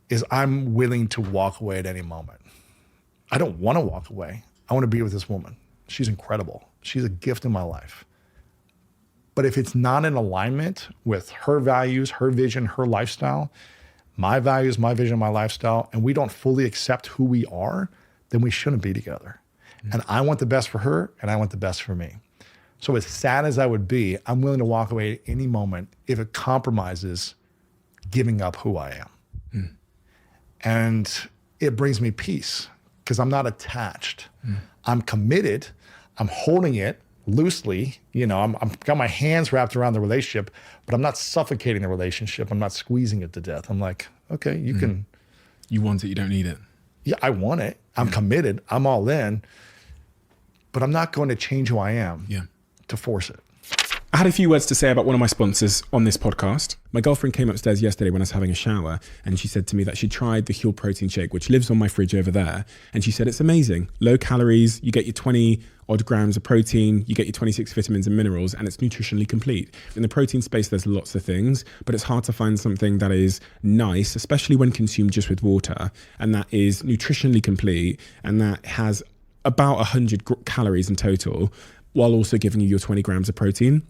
is I'm willing to walk away at any moment. I don't want to walk away. I want to be with this woman. She's incredible. She's a gift in my life. But if it's not in alignment with her values, her vision, her lifestyle, my values, my vision, my lifestyle, and we don't fully accept who we are, then we shouldn't be together. And I want the best for her, and I want the best for me. So as sad as I would be, I'm willing to walk away at any moment if it compromises giving up who I am. And it brings me peace because I'm not attached. I'm committed. I'm holding it loosely. You know, I'm got my hands wrapped around the relationship, but I'm not suffocating the relationship. I'm not squeezing it to death. I'm like, okay, you can. You want it, you don't need it. Yeah, I want it. I'm committed. I'm all in. But I'm not going to change who I am to force it. I had a few words to say about one of my sponsors on this podcast. My girlfriend came upstairs yesterday when I was having a shower, and she said to me that she tried the Huel protein shake, which lives on my fridge over there. And she said, it's amazing. Low calories, you get your 20 odd grams of protein, you get your 26 vitamins and minerals, and it's nutritionally complete. In the protein space, there's lots of things, but it's hard to find something that is nice, especially when consumed just with water, and that is nutritionally complete, and that has about 100 calories in total, while also giving you your 20 grams of protein.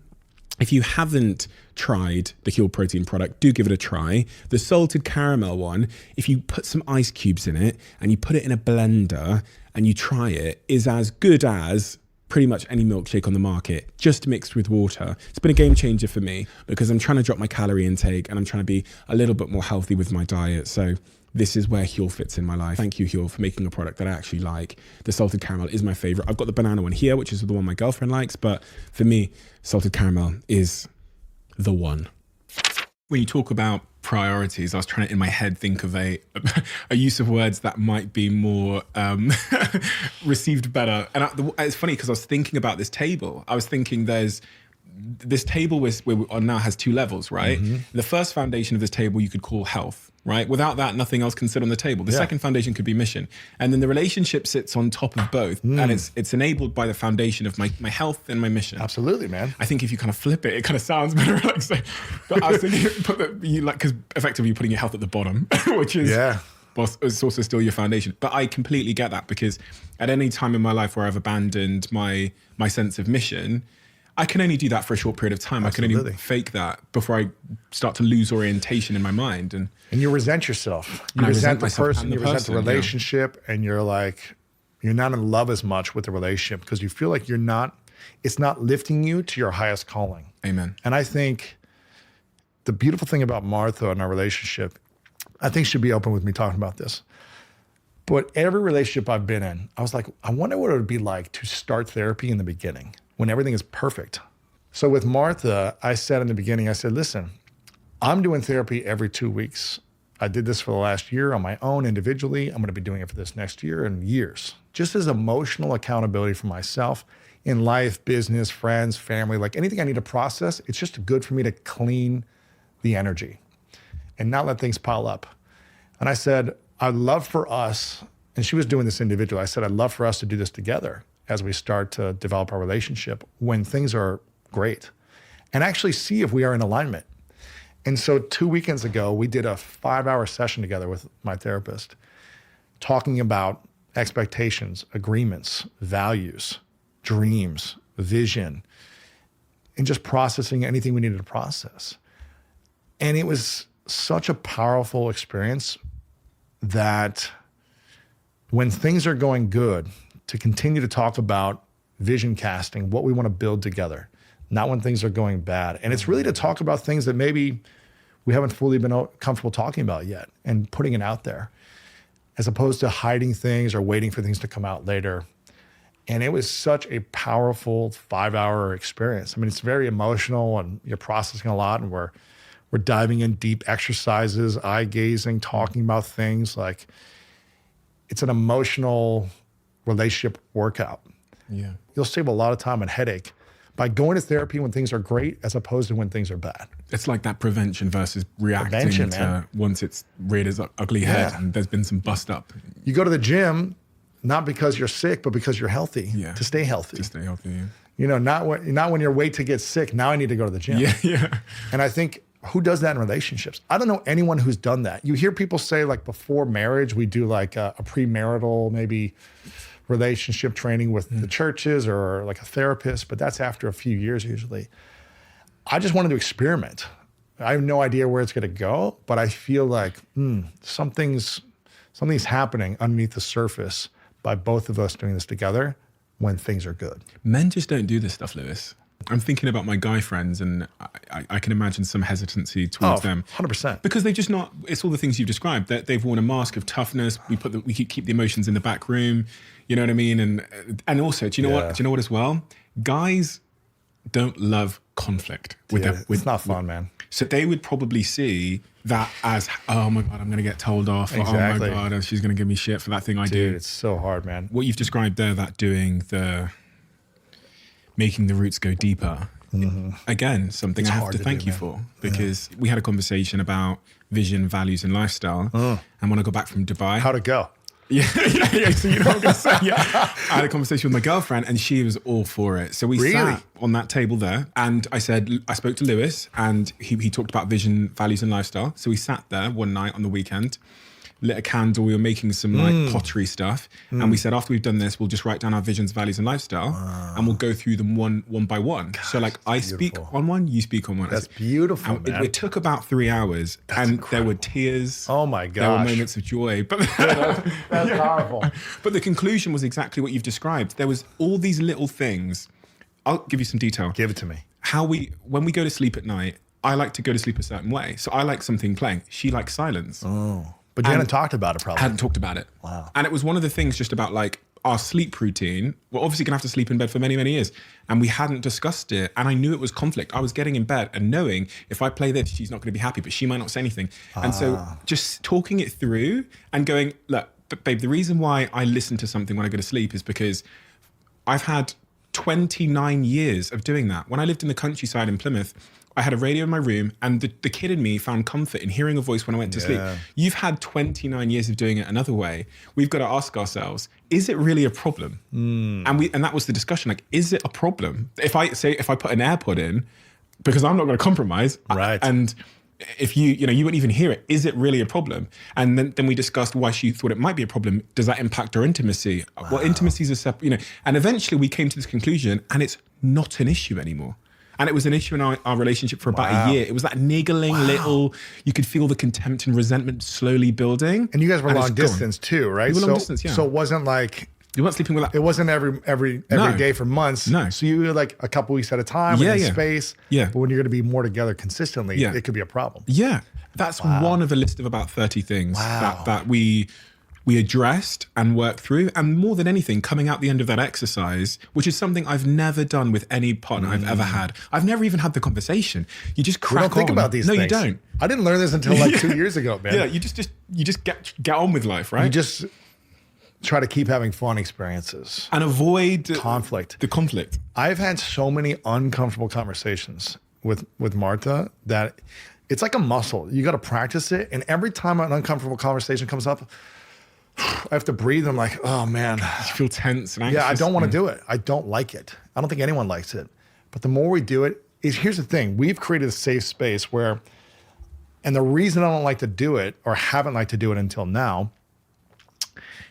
If you haven't tried the Huel protein product, do give it a try. The salted caramel one, if you put some ice cubes in it and you put it in a blender and you try it, is as good as pretty much any milkshake on the market, just mixed with water. It's been a game changer for me because I'm trying to drop my calorie intake and I'm trying to be a little bit more healthy with my diet. So this is where Huel fits in my life. Thank you, Huel, for making a product that I actually like. The salted caramel is my favorite. I've got the banana one here, which is the one my girlfriend likes, but for me, salted caramel is the one. When you talk about priorities, I was trying to, in my head, think of a use of words that might be more received better. And it's funny because I was thinking about this table. I was thinking this table we're on now has two levels, right? The first foundation of this table you could call health, right? Without that, nothing else can sit on the table. The second foundation could be mission. And then the relationship sits on top of both. And it's enabled by the foundation of my health and my mission. Absolutely, man. I think if you kind of flip it, it kind of sounds better. Like, so, but I was thinking, because effectively you're putting your health at the bottom, which is, well, it's also still your foundation. But I completely get that because at any time in my life where I've abandoned my sense of mission, I can only do that for a short period of time. Absolutely. I can only fake that before I start to lose orientation in my mind. And you resent yourself. You And I resent resent the myself person, and the you resent person, the yeah. relationship, and you're like, you're not in love as much with the relationship because you feel like it's not lifting you to your highest calling. amen. And I think the beautiful thing about Martha and our relationship, I think she'd be open with me talking about this. But every relationship I've been in, I was like, I wonder what it would be like to start therapy in the beginning when everything is perfect. So with Martha, I said in the beginning, I said, listen, I'm doing therapy every 2 weeks. I did this for the last year on my own individually. I'm going to be doing it for this next year and years, just as emotional accountability for myself in life, business, friends, family, like anything I need to process. It's just good for me to clean the energy and not let things pile up. And I said, I'd love for us, and she was doing this individually. I said, I'd love for us to do this together as we start to develop our relationship when things are great and actually see if we are in alignment. And so 2 weekends ago, we did a 5-hour session together with my therapist, talking about expectations, agreements, values, dreams, vision, and just processing anything we needed to process. And it was such a powerful experience that when things are going good, to continue to talk about vision casting, what we want to build together, not when things are going bad. And it's really to talk about things that maybe we haven't fully been comfortable talking about yet and putting it out there, as opposed to hiding things or waiting for things to come out later. And it was such a powerful 5-hour experience. I mean, it's very emotional and you're processing a lot, and we're diving in deep exercises, eye gazing, talking about things. Like, it's an emotional relationship workout. Yeah. You'll save a lot of time and headache by going to therapy when things are great as opposed to when things are bad. It's like that prevention versus reacting Prevention, to man. once it's reared its ugly head and there's been some bust up. You go to the gym, not because you're sick, but because you're healthy, to stay healthy. To stay healthy, yeah. You know, not when you're wait to get sick. Now I need to go to the gym. Yeah. And I think, who does that in relationships? I don't know anyone who's done that. You hear people say, like, before marriage, we do like a premarital maybe relationship training with the churches or like a therapist, but that's after a few years usually. I just wanted to experiment. I have no idea where it's going to go, but I feel like something's happening underneath the surface by both of us doing this together when things are good. Men just don't do this stuff, Lewis. I'm thinking about my guy friends, and I can imagine some hesitancy towards them. 100%. Because they've just not, it's all the things you've described. That they've worn a mask of toughness. We keep the emotions in the back room. You know what I mean? And also, do you know what? Do you know what as well? Guys don't love conflict It's not fun, man. So they would probably see that as, oh my God, I'm going to get told off. Exactly. Or, oh my God, she's going to give me shit for that thing I do. Dude, it's so hard, man. What you've described there, that making the roots go deeper. Again, something I have to thank you for, because we had a conversation about vision, values, and lifestyle. And when I got back from Dubai, How'd it go? yeah. So you know what I'm gonna say? Yeah, I had a conversation with my girlfriend, and she was all for it. So we sat on that table there, and I spoke to Lewis, and he talked about vision, values, and lifestyle. So we sat there one night on the weekend, lit a candle. We were making some like pottery stuff, and we said, after we've done this, we'll just write down our visions, values, and lifestyle, and we'll go through them one by one. So like I speak on one, you speak on one. That's beautiful, And man. it took about 3 hours, and there were tears. Oh my gosh. There were moments of joy, but That's powerful. but the conclusion was exactly what you've described. There was all these little things. I'll give you some detail. Give it to me. When we go to sleep at night, I like to go to sleep a certain way. So I like something playing. She likes silence. But you hadn't talked about it probably. I hadn't talked about it. Wow. And it was one of the things just about like our sleep routine. We're obviously going to have to sleep in bed for many, many years. And we hadn't discussed it. And I knew it was conflict. I was getting in bed and knowing if I play this, she's not going to be happy, but she might not say anything. And so just talking it through and going, look, babe, the reason why I listen to something when I go to sleep is because I've had 29 years of doing that. When I lived in the countryside in Plymouth, I had a radio in my room, and the kid in me found comfort in hearing a voice when I went to sleep. You've had 29 years of doing it another way. We've got to ask ourselves, is it really a problem? And that was the discussion. Like, is it a problem? If I put an AirPod in, because I'm not going to compromise, Right. and if you wouldn't even hear it, is it really a problem? And then we discussed why she thought it might be a problem. Does that impact our intimacy? Well, intimacy is a separate, and eventually we came to this conclusion, and it's not an issue anymore. And it was an issue in our relationship for about a year. It was that niggling little, you could feel the contempt and resentment slowly building. And you guys were it's long gone. distance too, right? We were long distance, yeah. So it wasn't like, You weren't sleeping with that. it wasn't every No. day for months. No. So you were like a couple weeks at a time Yeah, within yeah. space. Yeah. But when you're going to be more together consistently, Yeah. it could be a problem. Yeah, that's one of a list of about 30 things that we addressed and worked through. And more than anything, coming out the end of that exercise, which is something I've never done with any partner I've ever had. I've never even had the conversation. You just We crack don't think on. about these no, things. you don't. I didn't learn this until like 2 years ago, man. Yeah, you just get on with life, right? You just try to keep having fun experiences. and avoid Conflict. The conflict. I've had so many uncomfortable conversations with Martha that it's like a muscle. You got to practice it. And every time an uncomfortable conversation comes up, I have to breathe. I'm like, oh man. You feel tense and anxious. Yeah, I don't want to do it. I don't like it. I don't think anyone likes it. But the more we do it, here's the thing. We've created a safe space where, and the reason I don't like to do it or haven't liked to do it until now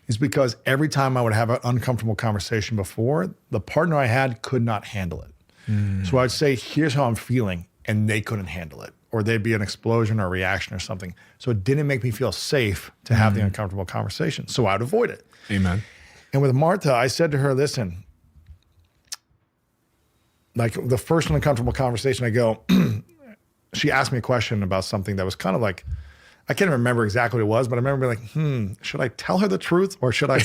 is because every time I would have an uncomfortable conversation before, the partner I had could not handle it. So I'd say, here's how I'm feeling, and they couldn't handle it. Or there'd be an explosion or a reaction or something. So it didn't make me feel safe to have the uncomfortable conversation. So I'd avoid it. Amen. And with Martha, I said to her, listen, like the first uncomfortable conversation, I go, she asked me a question about something that was kind of like, I can't remember exactly what it was, but I remember being like, should I tell her the truth or should I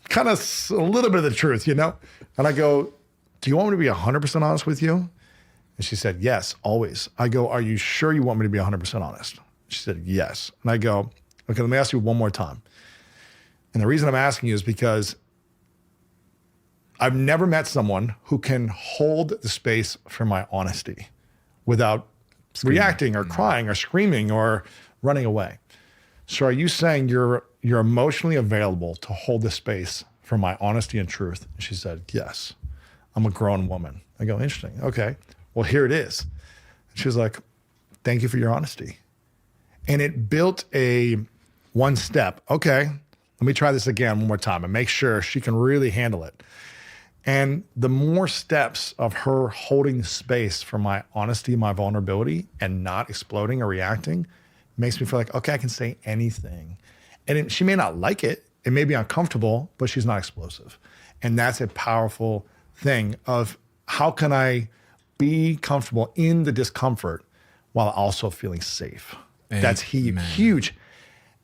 kind of a little bit of the truth, you know? And I go, do you want me to be 100% honest with you? And she said, yes, always. I go, are you sure you want me to be 100% honest? She said, yes. And I go, okay, let me ask you one more time. And the reason I'm asking you is because I've never met someone who can hold the space for my honesty without reacting or crying or screaming or running away. So are you saying you're emotionally available to hold the space for my honesty and truth? And she said, yes. I'm a grown woman. I go, interesting. Okay. Well, here it is. She was like, thank you for your honesty. And it built a one step. Okay, let me try this again one more time and make sure she can really handle it. And the more steps of her holding space for my honesty, my vulnerability, and not exploding or reacting makes me feel like, okay, I can say anything. And she may not like it. It may be uncomfortable, but she's not explosive. And that's a powerful thing of how can I be comfortable in the discomfort while also feeling safe. That's huge.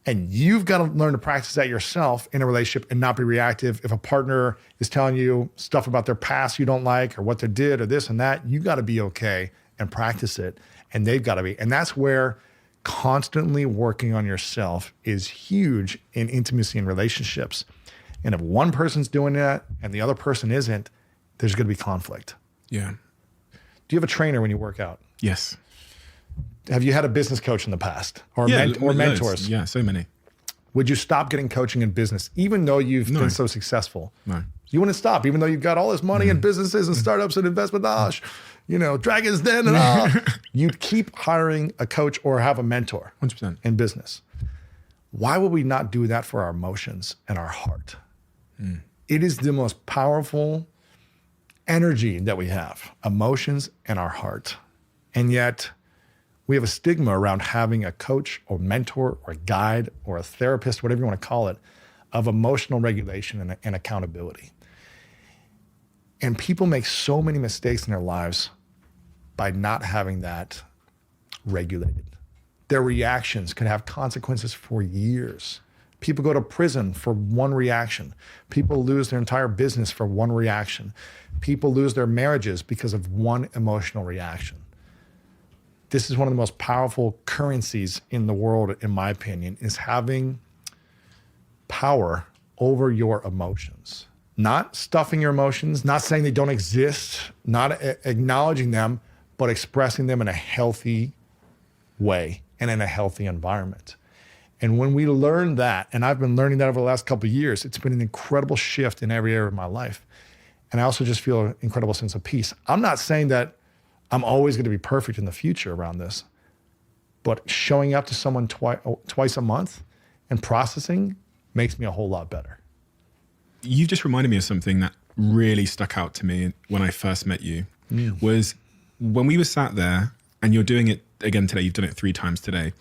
And you've got to learn to practice that yourself in a relationship and not be reactive. If a partner is telling you stuff about their past you don't like or what they did or this and that, you got to be okay and practice it. And they've got to be. And that's where constantly working on yourself is huge in intimacy and relationships. And if one person's doing that and the other person isn't, there's going to be conflict. Yeah. Do you have a trainer when you work out? Yes. Have you had a business coach in the past or, Loads. mentors? Yeah, so many. Would you stop getting coaching in business, even though you've been so successful? No. You wouldn't stop, even though you've got all this money in businesses and startups and investment, Dragon's Den and all. You'd keep hiring a coach or have a mentor 100%. in business. Why would we not do that for our emotions and our heart? It is the most powerful energy that we have, emotions and our heart. And yet we have a stigma around having a coach or mentor or a guide or a therapist, whatever you want to call it, of emotional regulation and accountability. And people make so many mistakes in their lives by not having that regulated. Their reactions can have consequences for years. People go to prison for one reaction. People lose their entire business for one reaction. People lose their marriages because of one emotional reaction. This is one of the most powerful currencies in the world, in my opinion, is having power over your emotions. Not stuffing your emotions, not saying they don't exist, not acknowledging them, but expressing them in a healthy way and in a healthy environment. And when we learn that, and I've been learning that over the last couple of years, it's been an incredible shift in every area of my life. And I also just feel an incredible sense of peace. I'm not saying that I'm always going to be perfect in the future around this, but showing up to someone twice a month and processing makes me a whole lot better. You've just reminded me of something that really stuck out to me when I first met you, was when we were sat there, and you're doing it again today, you've done it 3 times today,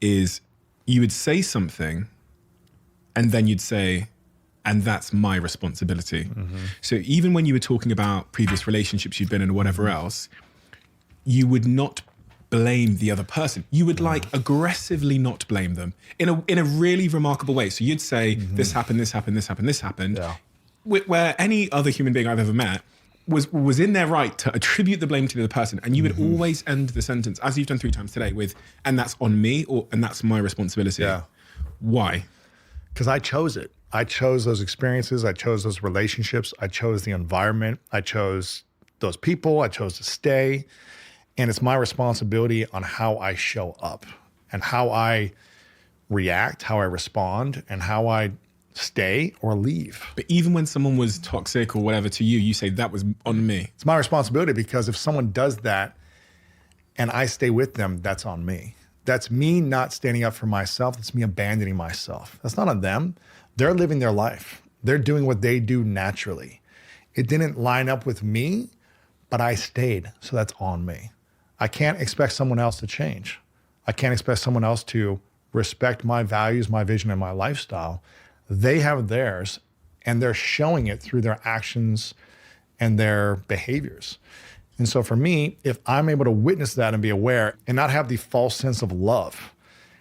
is you would say something and then you'd say, and that's my responsibility. So even when you were talking about previous relationships you'd been in or whatever else, you would not blame the other person. You would aggressively not blame them in a really remarkable way. So you'd say, this happened, this happened, this happened, this happened. Yeah. Where any other human being I've ever met was in their right to attribute the blame to the other person. And you would always end the sentence, as you've done 3 times today, with, and that's on me, and that's my responsibility. Yeah. Why? Because I chose it. I chose those experiences. I chose those relationships. I chose the environment. I chose those people. I chose to stay. And it's my responsibility on how I show up and how I react, how I respond, and how I stay or leave. But even when someone was toxic or whatever to you, you say that was on me. It's my responsibility, because if someone does that and I stay with them, that's on me. That's me not standing up for myself. That's me abandoning myself. That's not on them. They're living their life. They're doing what they do naturally. It didn't line up with me, but I stayed. So that's on me. I can't expect someone else to change. I can't expect someone else to respect my values, my vision, and my lifestyle. They have theirs, and they're showing it through their actions and their behaviors. And so for me, if I'm able to witness that and be aware and not have the false sense of love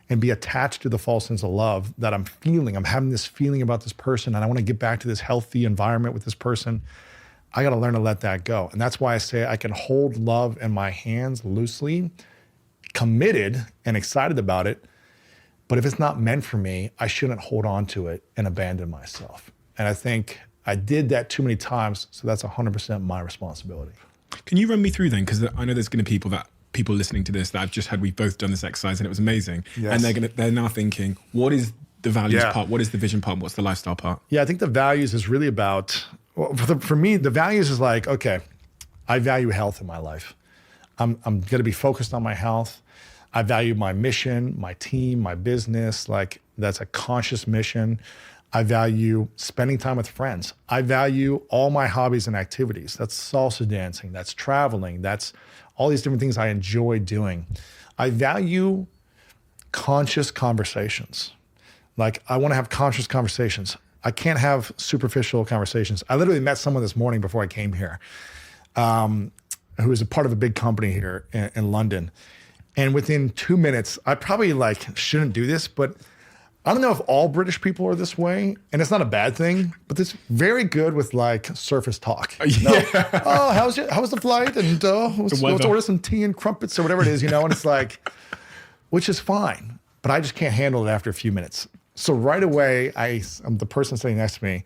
and be attached to the false sense of love that I'm feeling, I'm having this feeling about this person and I want to get back to this healthy environment with this person, I got to learn to let that go. And that's why I say I can hold love in my hands loosely, committed and excited about it. But if it's not meant for me, I shouldn't hold on to it and abandon myself. And I think I did that too many times. So that's 100% my responsibility. Can you run me through then? Because I know there's going to be people listening to this that I've just had, we've both done this exercise and it was amazing. Yes. And they're now thinking, what is the values part? What is the vision part? What's the lifestyle part? Yeah, I think the values is really about, well, for me, the values is like, okay, I value health in my life. I'm going to be focused on my health. I value my mission, my team, my business. Like, that's a conscious mission. I value spending time with friends. I value all my hobbies and activities. That's salsa dancing, that's traveling, that's all these different things I enjoy doing. I value conscious conversations. Like, I want to have conscious conversations. I can't have superficial conversations. I literally met someone this morning before I came here, who is a part of a big company here in London. And within 2 minutes, I probably like shouldn't do this, but I don't know if all British people are this way, and it's not a bad thing, but it's very good with like surface talk. You know? Oh, how was the flight? And let's order some tea and crumpets or whatever it is, you know? And it's like, which is fine, but I just can't handle it after a few minutes. So right away, I'm the person sitting next to me.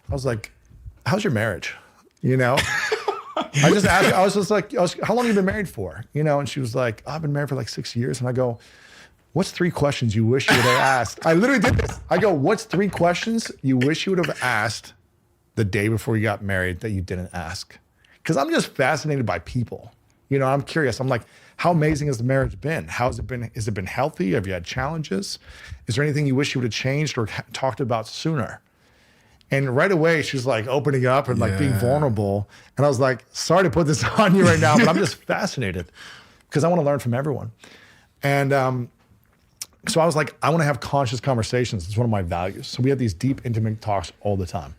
I was like, how's your marriage? You know? I just asked, I was just like, how long have you been married for? You know? And she was like, I've been married for like 6 years. And I go, what's 3 questions you wish you would have asked? I literally did this. I go, what's 3 questions you wish you would have asked the day before you got married that you didn't ask? Because I'm just fascinated by people. You know, I'm curious. I'm like, how amazing has the marriage been? How has it been? Has it been healthy? Have you had challenges? Is there anything you wish you would have changed or talked about sooner? And right away, she was like opening up and like being vulnerable. And I was like, sorry to put this on you right now, but I'm just fascinated because I want to learn from everyone. And so I was like, I want to have conscious conversations. It's one of my values. So we have these deep, intimate talks all the time.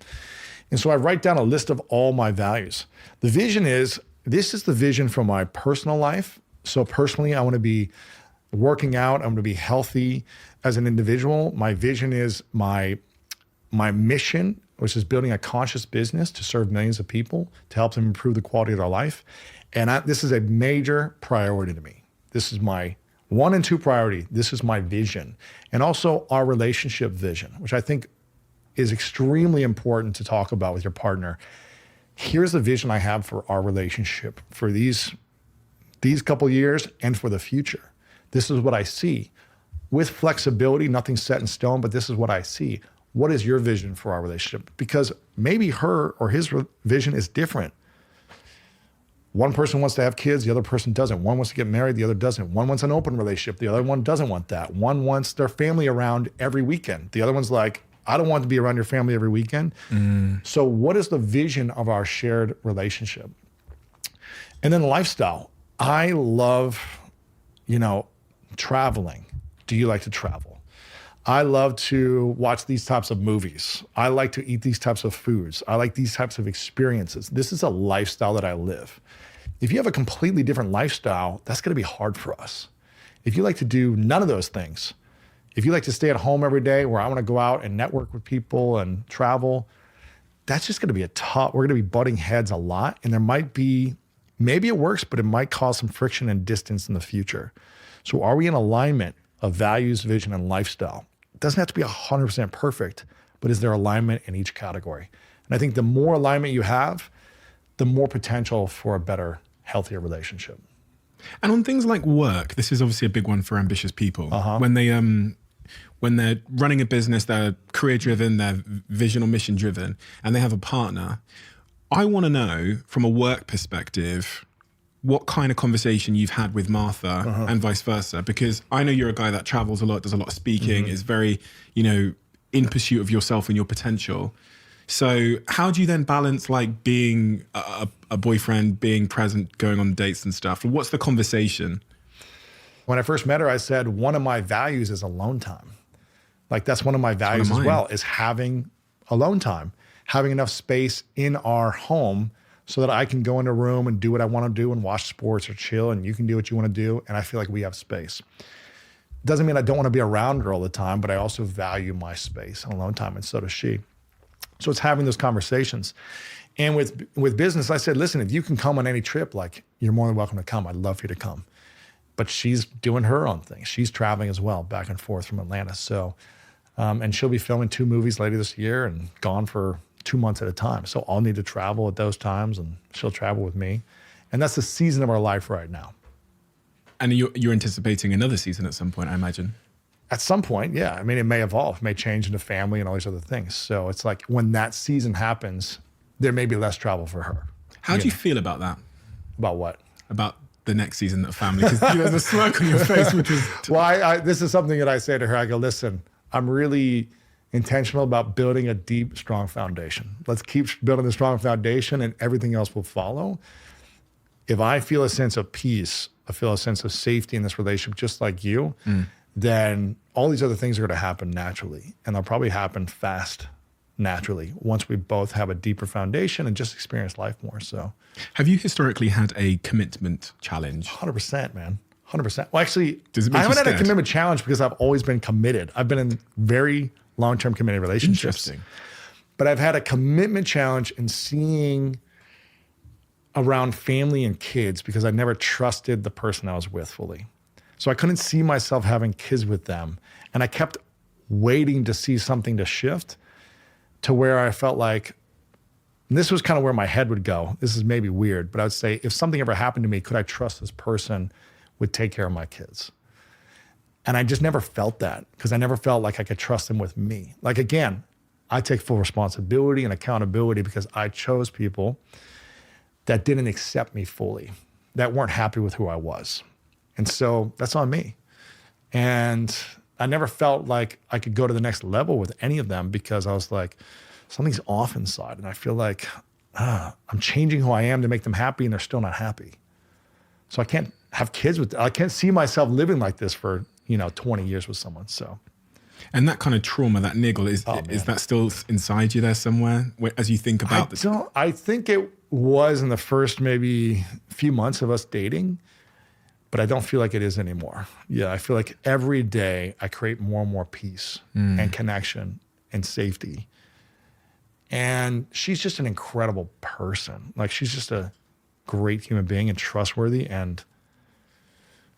And so I write down a list of all my values. The vision is, this is the vision for my personal life. So personally, I want to be working out. I want to be healthy as an individual. My vision is my mission, which is building a conscious business to serve millions of people, to help them improve the quality of their life. And this is a major priority to me. This is my 1 and 2 priority. This is my vision. And also our relationship vision, which I think is extremely important to talk about with your partner. Here's the vision I have for our relationship for these couple years and for the future. This is what I see. With flexibility, nothing's set in stone, but this is what I see. What is your vision for our relationship? Because maybe her or his vision is different. One person wants to have kids, the other person doesn't. One wants to get married, the other doesn't. One wants an open relationship, the other one doesn't want that. One wants their family around every weekend. The other one's like, I don't want to be around your family every weekend. So what is the vision of our shared relationship? And then lifestyle. I love, traveling. Do you like to travel? I love to watch these types of movies. I like to eat these types of foods. I like these types of experiences. This is a lifestyle that I live. If you have a completely different lifestyle, that's going to be hard for us. If you like to do none of those things, if you like to stay at home every day where I want to go out and network with people and travel, that's just going to be we're going to be butting heads a lot. And there might be, maybe it works, but it might cause some friction and distance in the future. So are we in alignment of values, vision, and lifestyle? It doesn't have to be 100% perfect, but is there alignment in each category? And I think the more alignment you have, the more potential for a better, healthier relationship. And on things like work, this is obviously a big one for ambitious people. When they're running a business, they're career driven, they're vision or mission driven, and they have a partner. I want to know from a work perspective, what kind of conversation you've had with Martha and vice versa, because I know you're a guy that travels a lot, does a lot of speaking, is very, in pursuit of yourself and your potential. So how do you then balance like being a boyfriend, being present, going on dates and stuff? What's the conversation? When I first met her, I said, one of my values is alone time. Like that's one of my values as well, is having alone time, having enough space in our home so that I can go in a room and do what I want to do and watch sports or chill, and you can do what you want to do. And I feel like we have space. Doesn't mean I don't want to be around her all the time, but I also value my space and alone time, and so does she. So it's having those conversations. And with business, I said, listen, if you can come on any trip, like you're more than welcome to come. I'd love for you to come. But she's doing her own thing. She's traveling as well, back and forth from Atlanta. So, and she'll be filming 2 movies later this year and gone for 2 months at a time. So I'll need to travel at those times and she'll travel with me. And that's the season of our life right now. And you're anticipating another season at some point, I imagine. At some point, yeah. I mean, it may evolve, it may change into family and all these other things. So it's like when that season happens, there may be less travel for her. How do you feel about that? About what? About the next season of family? Because there's a smirk on your face, which is... Well, this is something that I say to her. I go, listen, I'm really intentional about building a deep, strong foundation. Let's keep building the strong foundation and everything else will follow. If I feel a sense of peace, I feel a sense of safety in this relationship, just like you, then all these other things are going to happen naturally. And they'll probably happen fast naturally once we both have a deeper foundation and just experience life more. So Have you historically had a commitment challenge? 100%, man. 100%. Well, actually, Does it make I haven't you had a scared? commitment challenge because I've always been committed. I've been in very long-term committed relationships. Interesting. But I've had a commitment challenge in seeing around family and kids because I never trusted the person I was with fully. So I couldn't see myself having kids with them. And I kept waiting to see something to shift to where I felt like, and this was kind of where my head would go. This is maybe weird, but I would say, if something ever happened to me, could I trust this person would take care of my kids? And I just never felt that because I never felt like I could trust them with me. Like, again, I take full responsibility and accountability because I chose people that didn't accept me fully, that weren't happy with who I was. And so that's on me. And I never felt like I could go to the next level with any of them because I was like, something's off inside. And I feel like I'm changing who I am to make them happy and they're still not happy. So I can't have kids with them. I can't see myself living like this for, 20 years with someone. So. And that kind of trauma, that niggle, is man. that still inside you there somewhere as you think about I think it was in the first maybe few months of us dating, but I don't feel like it is anymore. Yeah, I feel like every day I create more and more peace and connection and safety. And she's just an incredible person. Like, she's just a great human being and trustworthy. And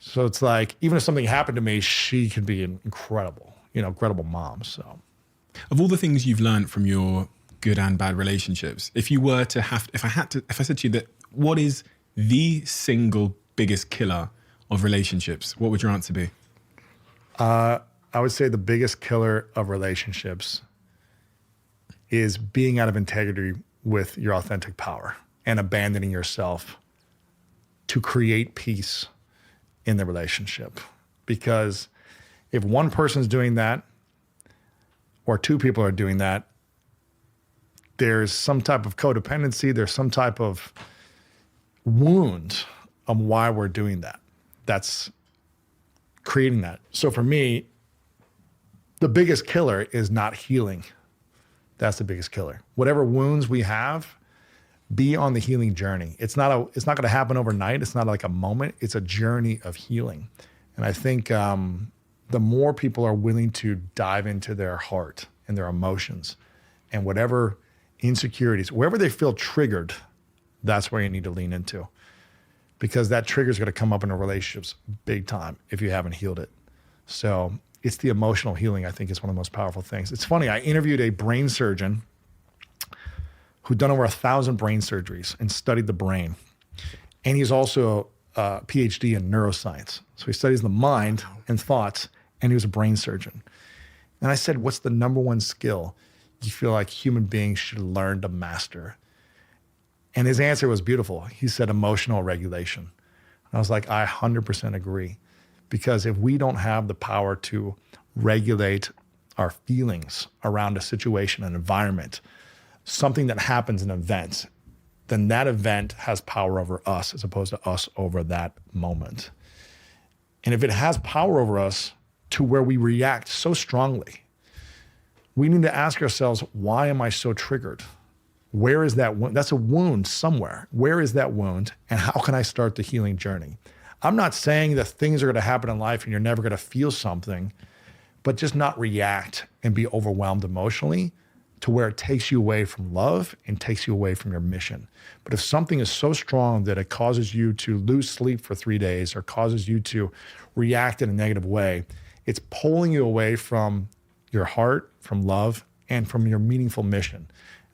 so it's like, even if something happened to me, she could be an incredible mom. So. Of all the things you've learned from your good and bad relationships, if I said to you that, what is the single biggest killer of relationships, what would your answer be? I would say the biggest killer of relationships is being out of integrity with your authentic power and abandoning yourself to create peace in the relationship. Because if one person's doing that or two people are doing that, there's some type of codependency, there's some type of wound on why we're doing that. That's creating that. So for me, the biggest killer is not healing. That's the biggest killer. Whatever wounds we have, be on the healing journey. It's not going to happen overnight. It's not like a moment. It's a journey of healing. And I think the more people are willing to dive into their heart and their emotions and whatever insecurities, wherever they feel triggered, that's where you need to lean into. Because that trigger is going to come up in a relationships big time if you haven't healed it. So it's the emotional healing, I think, is one of the most powerful things. It's funny, I interviewed a brain surgeon who'd done over 1,000 brain surgeries and studied the brain. And he's also a PhD in neuroscience. So he studies the mind and thoughts, and he was a brain surgeon. And I said, what's the number one skill you feel like human beings should learn to master? And his answer was beautiful. He said emotional regulation. And I was like, I 100% agree. Because if we don't have the power to regulate our feelings around a situation, an environment, something that happens, an event, then that event has power over us as opposed to us over that moment. And if it has power over us to where we react so strongly, we need to ask ourselves, why am I so triggered? Where is that wound? That's a wound somewhere. Where is that wound? And how can I start the healing journey? I'm not saying that things are going to happen in life and you're never going to feel something, but just not react and be overwhelmed emotionally to where it takes you away from love and takes you away from your mission. But if something is so strong that it causes you to lose sleep for 3 days or causes you to react in a negative way, it's pulling you away from your heart, from love, and from your meaningful mission.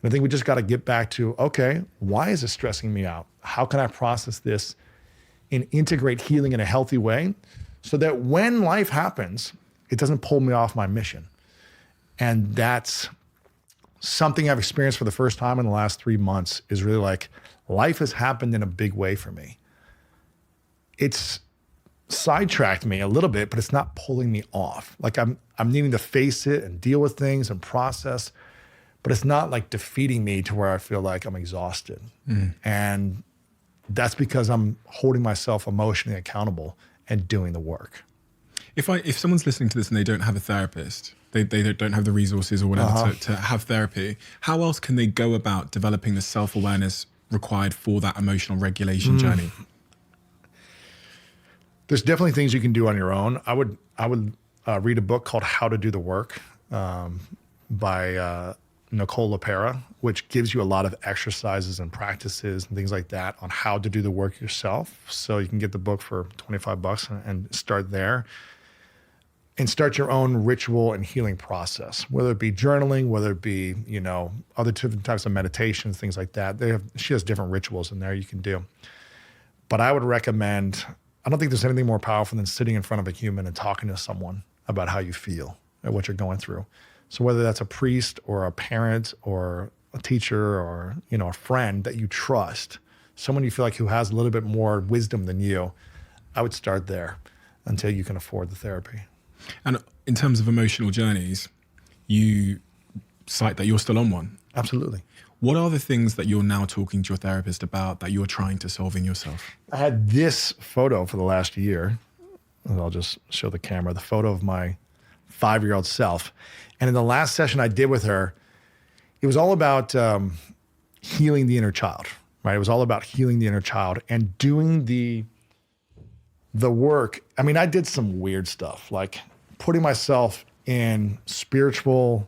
And I think we just got to get back to, okay, why is this stressing me out? How can I process this and integrate healing in a healthy way so that when life happens, it doesn't pull me off my mission? And that's something I've experienced for the first time in the last 3 months, is really like, life has happened in a big way for me. It's sidetracked me a little bit, but it's not pulling me off. Like I'm needing to face it and deal with things and process, but it's not like defeating me to where I feel like I'm exhausted. And that's because I'm holding myself emotionally accountable and doing the work. If someone's listening to this and they don't have a therapist, they don't have the resources or whatever to have therapy, how else can they go about developing the self-awareness required for that emotional regulation journey? There's definitely things you can do on your own. I would read a book called How to Do the Work by Nicole LePera, which gives you a lot of exercises and practices and things like that on how to do the work yourself. So you can get the book for $25 and start there. And start your own ritual and healing process, whether it be journaling, whether it be, other different types of meditations, things like that. She has different rituals in there you can do. But I would recommend, I don't think there's anything more powerful than sitting in front of a human and talking to someone about how you feel and what you're going through. So whether that's a priest or a parent or a teacher or, a friend that you trust, someone you feel like who has a little bit more wisdom than you, I would start there until you can afford the therapy. And in terms of emotional journeys, you cite that you're still on one. Absolutely. What are the things that you're now talking to your therapist about that you're trying to solve in yourself? I had this photo for the last year. I'll just show the camera, the photo of my 5-year-old self. And in the last session I did with her, it was all about healing the inner child, right? It was all about healing the inner child and doing the work. I mean, I did some weird stuff, like putting myself in spiritual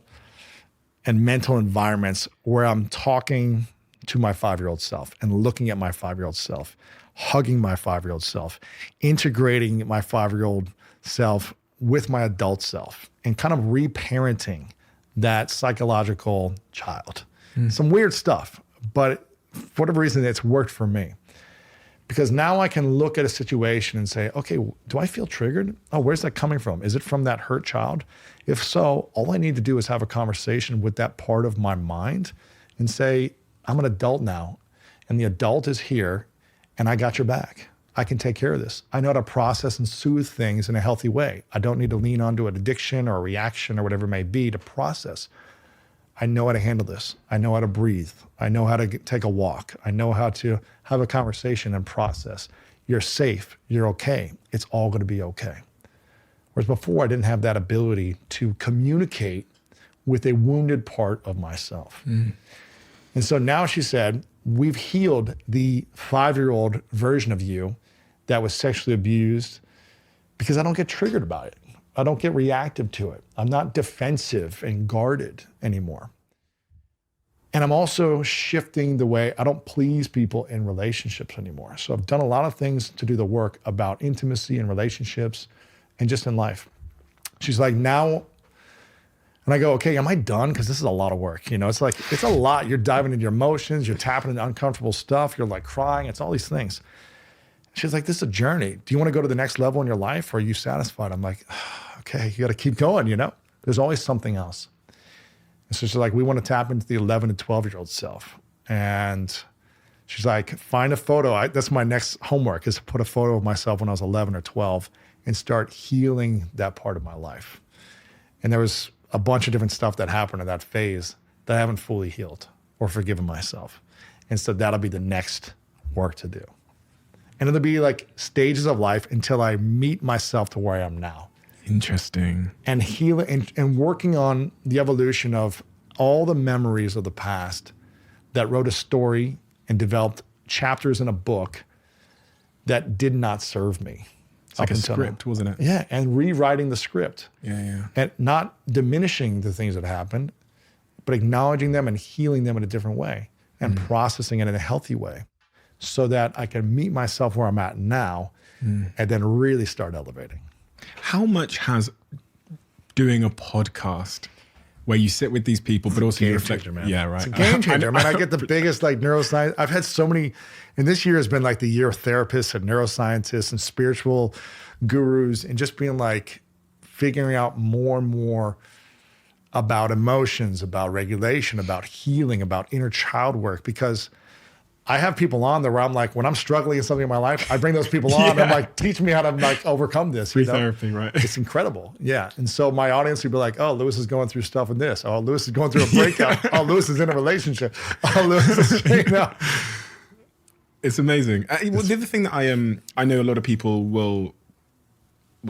and mental environments where I'm talking to my 5-year-old self and looking at my 5-year-old self, hugging my 5-year-old self, integrating my 5-year-old self with my adult self and kind of reparenting that psychological child. Some weird stuff, but for whatever reason, it's worked for me. Because now I can look at a situation and say, okay, do I feel triggered? Oh, where's that coming from? Is it from that hurt child? If so, all I need to do is have a conversation with that part of my mind and say, I'm an adult now, and the adult is here, and I got your back. I can take care of this. I know how to process and soothe things in a healthy way. I don't need to lean onto an addiction or a reaction or whatever it may be to process. I know how to handle this. I know how to breathe. I know how to take a walk. I know how to have a conversation and process. You're safe. You're okay. It's all going to be okay. Whereas before, I didn't have that ability to communicate with a wounded part of myself. And so now she said, we've healed the 5-year-old version of you that was sexually abused because I don't get triggered by it. I don't get reactive to it. I'm not defensive and guarded anymore. And I'm also shifting the way I don't please people in relationships anymore. So I've done a lot of things to do the work about intimacy and relationships and just in life. She's like, now, and I go, okay, am I done? Because this is a lot of work. It's like, it's a lot. You're diving into your emotions. You're tapping into uncomfortable stuff. You're like crying. It's all these things. She's like, this is a journey. Do you want to go to the next level in your life or are you satisfied? I'm like, okay, you got to keep going, There's always something else. And so she's like, we want to tap into the 11 to 12-year-old self. And she's like, find a photo. That's my next homework is to put a photo of myself when I was 11 or 12 and start healing that part of my life. And there was a bunch of different stuff that happened in that phase that I haven't fully healed or forgiven myself. And so that'll be the next work to do. And it'll be like stages of life until I meet myself to where I am now. Interesting. And healing and working on the evolution of all the memories of the past that wrote a story and developed chapters in a book that did not serve me. It's like a script, wasn't it? Yeah, and rewriting the script. Yeah. And not diminishing the things that happened, but acknowledging them and healing them in a different way and processing it in a healthy way so that I can meet myself where I'm at now and then really start elevating. How much has doing a podcast where you sit with these people, but also you reflect, man. Yeah, right. It's a game changer, man. I get the biggest neuroscience. I've had so many, and this year has been like the year of therapists and neuroscientists and spiritual gurus and just being like figuring out more and more about emotions, about regulation, about healing, about inner child work, because I have people on there where I'm like, when I'm struggling in something in my life, I bring those people on. I'm like, teach me how to overcome this. Free therapy, right? It's incredible. Yeah. And so my audience would be like, oh, Lewis is going through stuff in this. Oh, Lewis is going through a breakup. Oh, Lewis is in a relationship. Oh, Lewis is, It's amazing. Well, the other thing that I know a lot of people will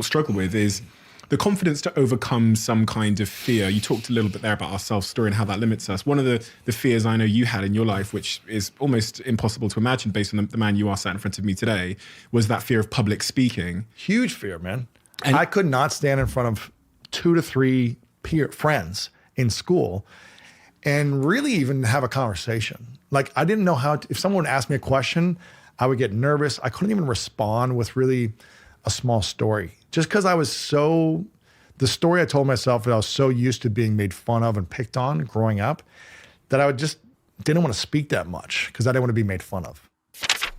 struggle with is the confidence to overcome some kind of fear. You talked a little bit there about our self-story and how that limits us. One of the fears I know you had in your life, which is almost impossible to imagine based on the man you are sat in front of me today, was that fear of public speaking. Huge fear, man. And I could not stand in front of 2 to 3 friends in school and really even have a conversation. Like, I didn't know how to, if someone asked me a question, I would get nervous. I couldn't even respond with really a small story. Just because I was the story I told myself that I was so used to being made fun of and picked on growing up, that I didn't want to speak that much because I didn't want to be made fun of.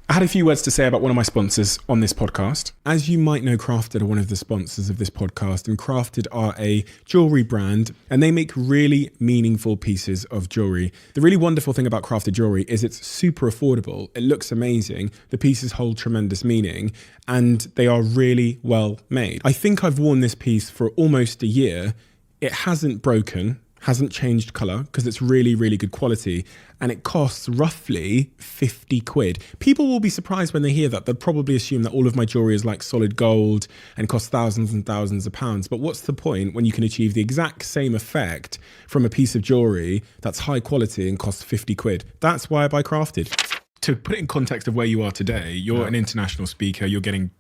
I had a few words to say about one of my sponsors on this podcast. As you might know, Crafted are one of the sponsors of this podcast, and Crafted are a jewelry brand, and they make really meaningful pieces of jewelry. The really wonderful thing about Crafted jewelry is it's super affordable. It looks amazing. The pieces hold tremendous meaning, and they are really well made. I think I've worn this piece for almost a year. It hasn't broken, hasn't changed color because it's really, really good quality, and it costs roughly 50 quid. People will be surprised when they hear that. They'll probably assume that all of my jewelry is like solid gold and costs thousands and thousands of pounds. But what's the point when you can achieve the exact same effect from a piece of jewelry that's high quality and costs 50 quid? That's why I buy Crafted. To put it in context of where you are today, you're an international speaker. You're getting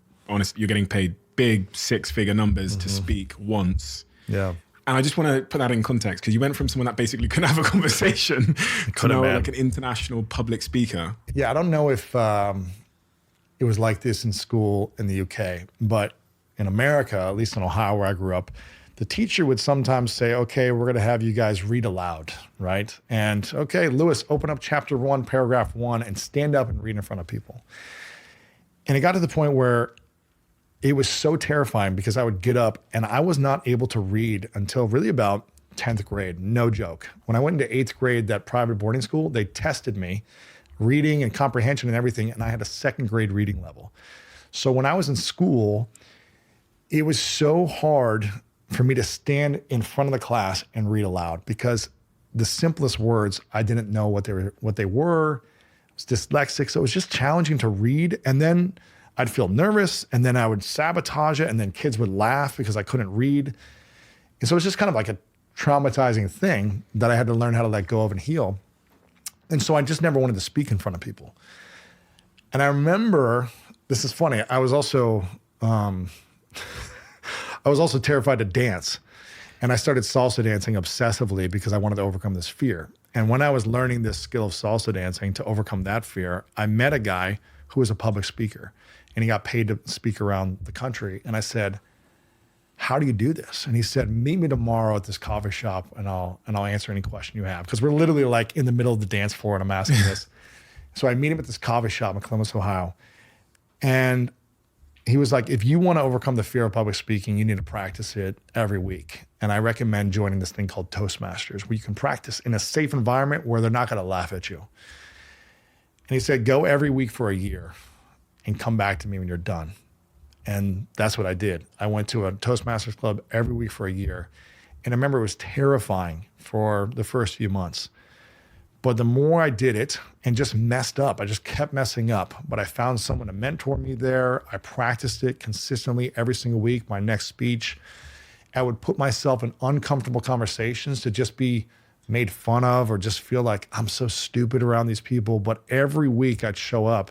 paid big 6-figure numbers to speak once. Yeah. And I just want to put that in context because you went from someone that basically couldn't have a conversation to now like an international public speaker. Yeah, I don't know if it was like this in school in the UK, but in America, at least in Ohio where I grew up, the teacher would sometimes say, okay, we're going to have you guys read aloud, right? And okay, Lewis, open up chapter 1, paragraph 1, and stand up and read in front of people. And it got to the point where it was so terrifying because I would get up and I was not able to read until really about 10th grade. No joke. When I went into 8th grade, that private boarding school, they tested me reading and comprehension and everything. And I had a 2nd grade reading level. So when I was in school, it was so hard for me to stand in front of the class and read aloud because the simplest words, I didn't know what they were. I was dyslexic. So it was just challenging to read. And then I'd feel nervous and then I would sabotage it and then kids would laugh because I couldn't read. And so it was just kind of like a traumatizing thing that I had to learn how to let go of and heal. And so I just never wanted to speak in front of people. And I remember, this is funny, I was also terrified to dance. And I started salsa dancing obsessively because I wanted to overcome this fear. And when I was learning this skill of salsa dancing to overcome that fear, I met a guy who was a public speaker. And he got paid to speak around the country. And I said, how do you do this? And he said, meet me tomorrow at this coffee shop and I'll answer any question you have. Because we're literally like in the middle of the dance floor and I'm asking this. So I meet him at this coffee shop in Columbus, Ohio. And he was like, if you want to overcome the fear of public speaking, you need to practice it every week. And I recommend joining this thing called Toastmasters, where you can practice in a safe environment where they're not going to laugh at you. And he said, go every week for a year and come back to me when you're done. And that's what I did. I went to a Toastmasters club every week for a year. And I remember it was terrifying for the first few months. But the more I did it and just messed up, I just kept messing up. But I found someone to mentor me there. I practiced it consistently every single week. My next speech, I would put myself in uncomfortable conversations to just be made fun of or just feel like I'm so stupid around these people. But every week I'd show up,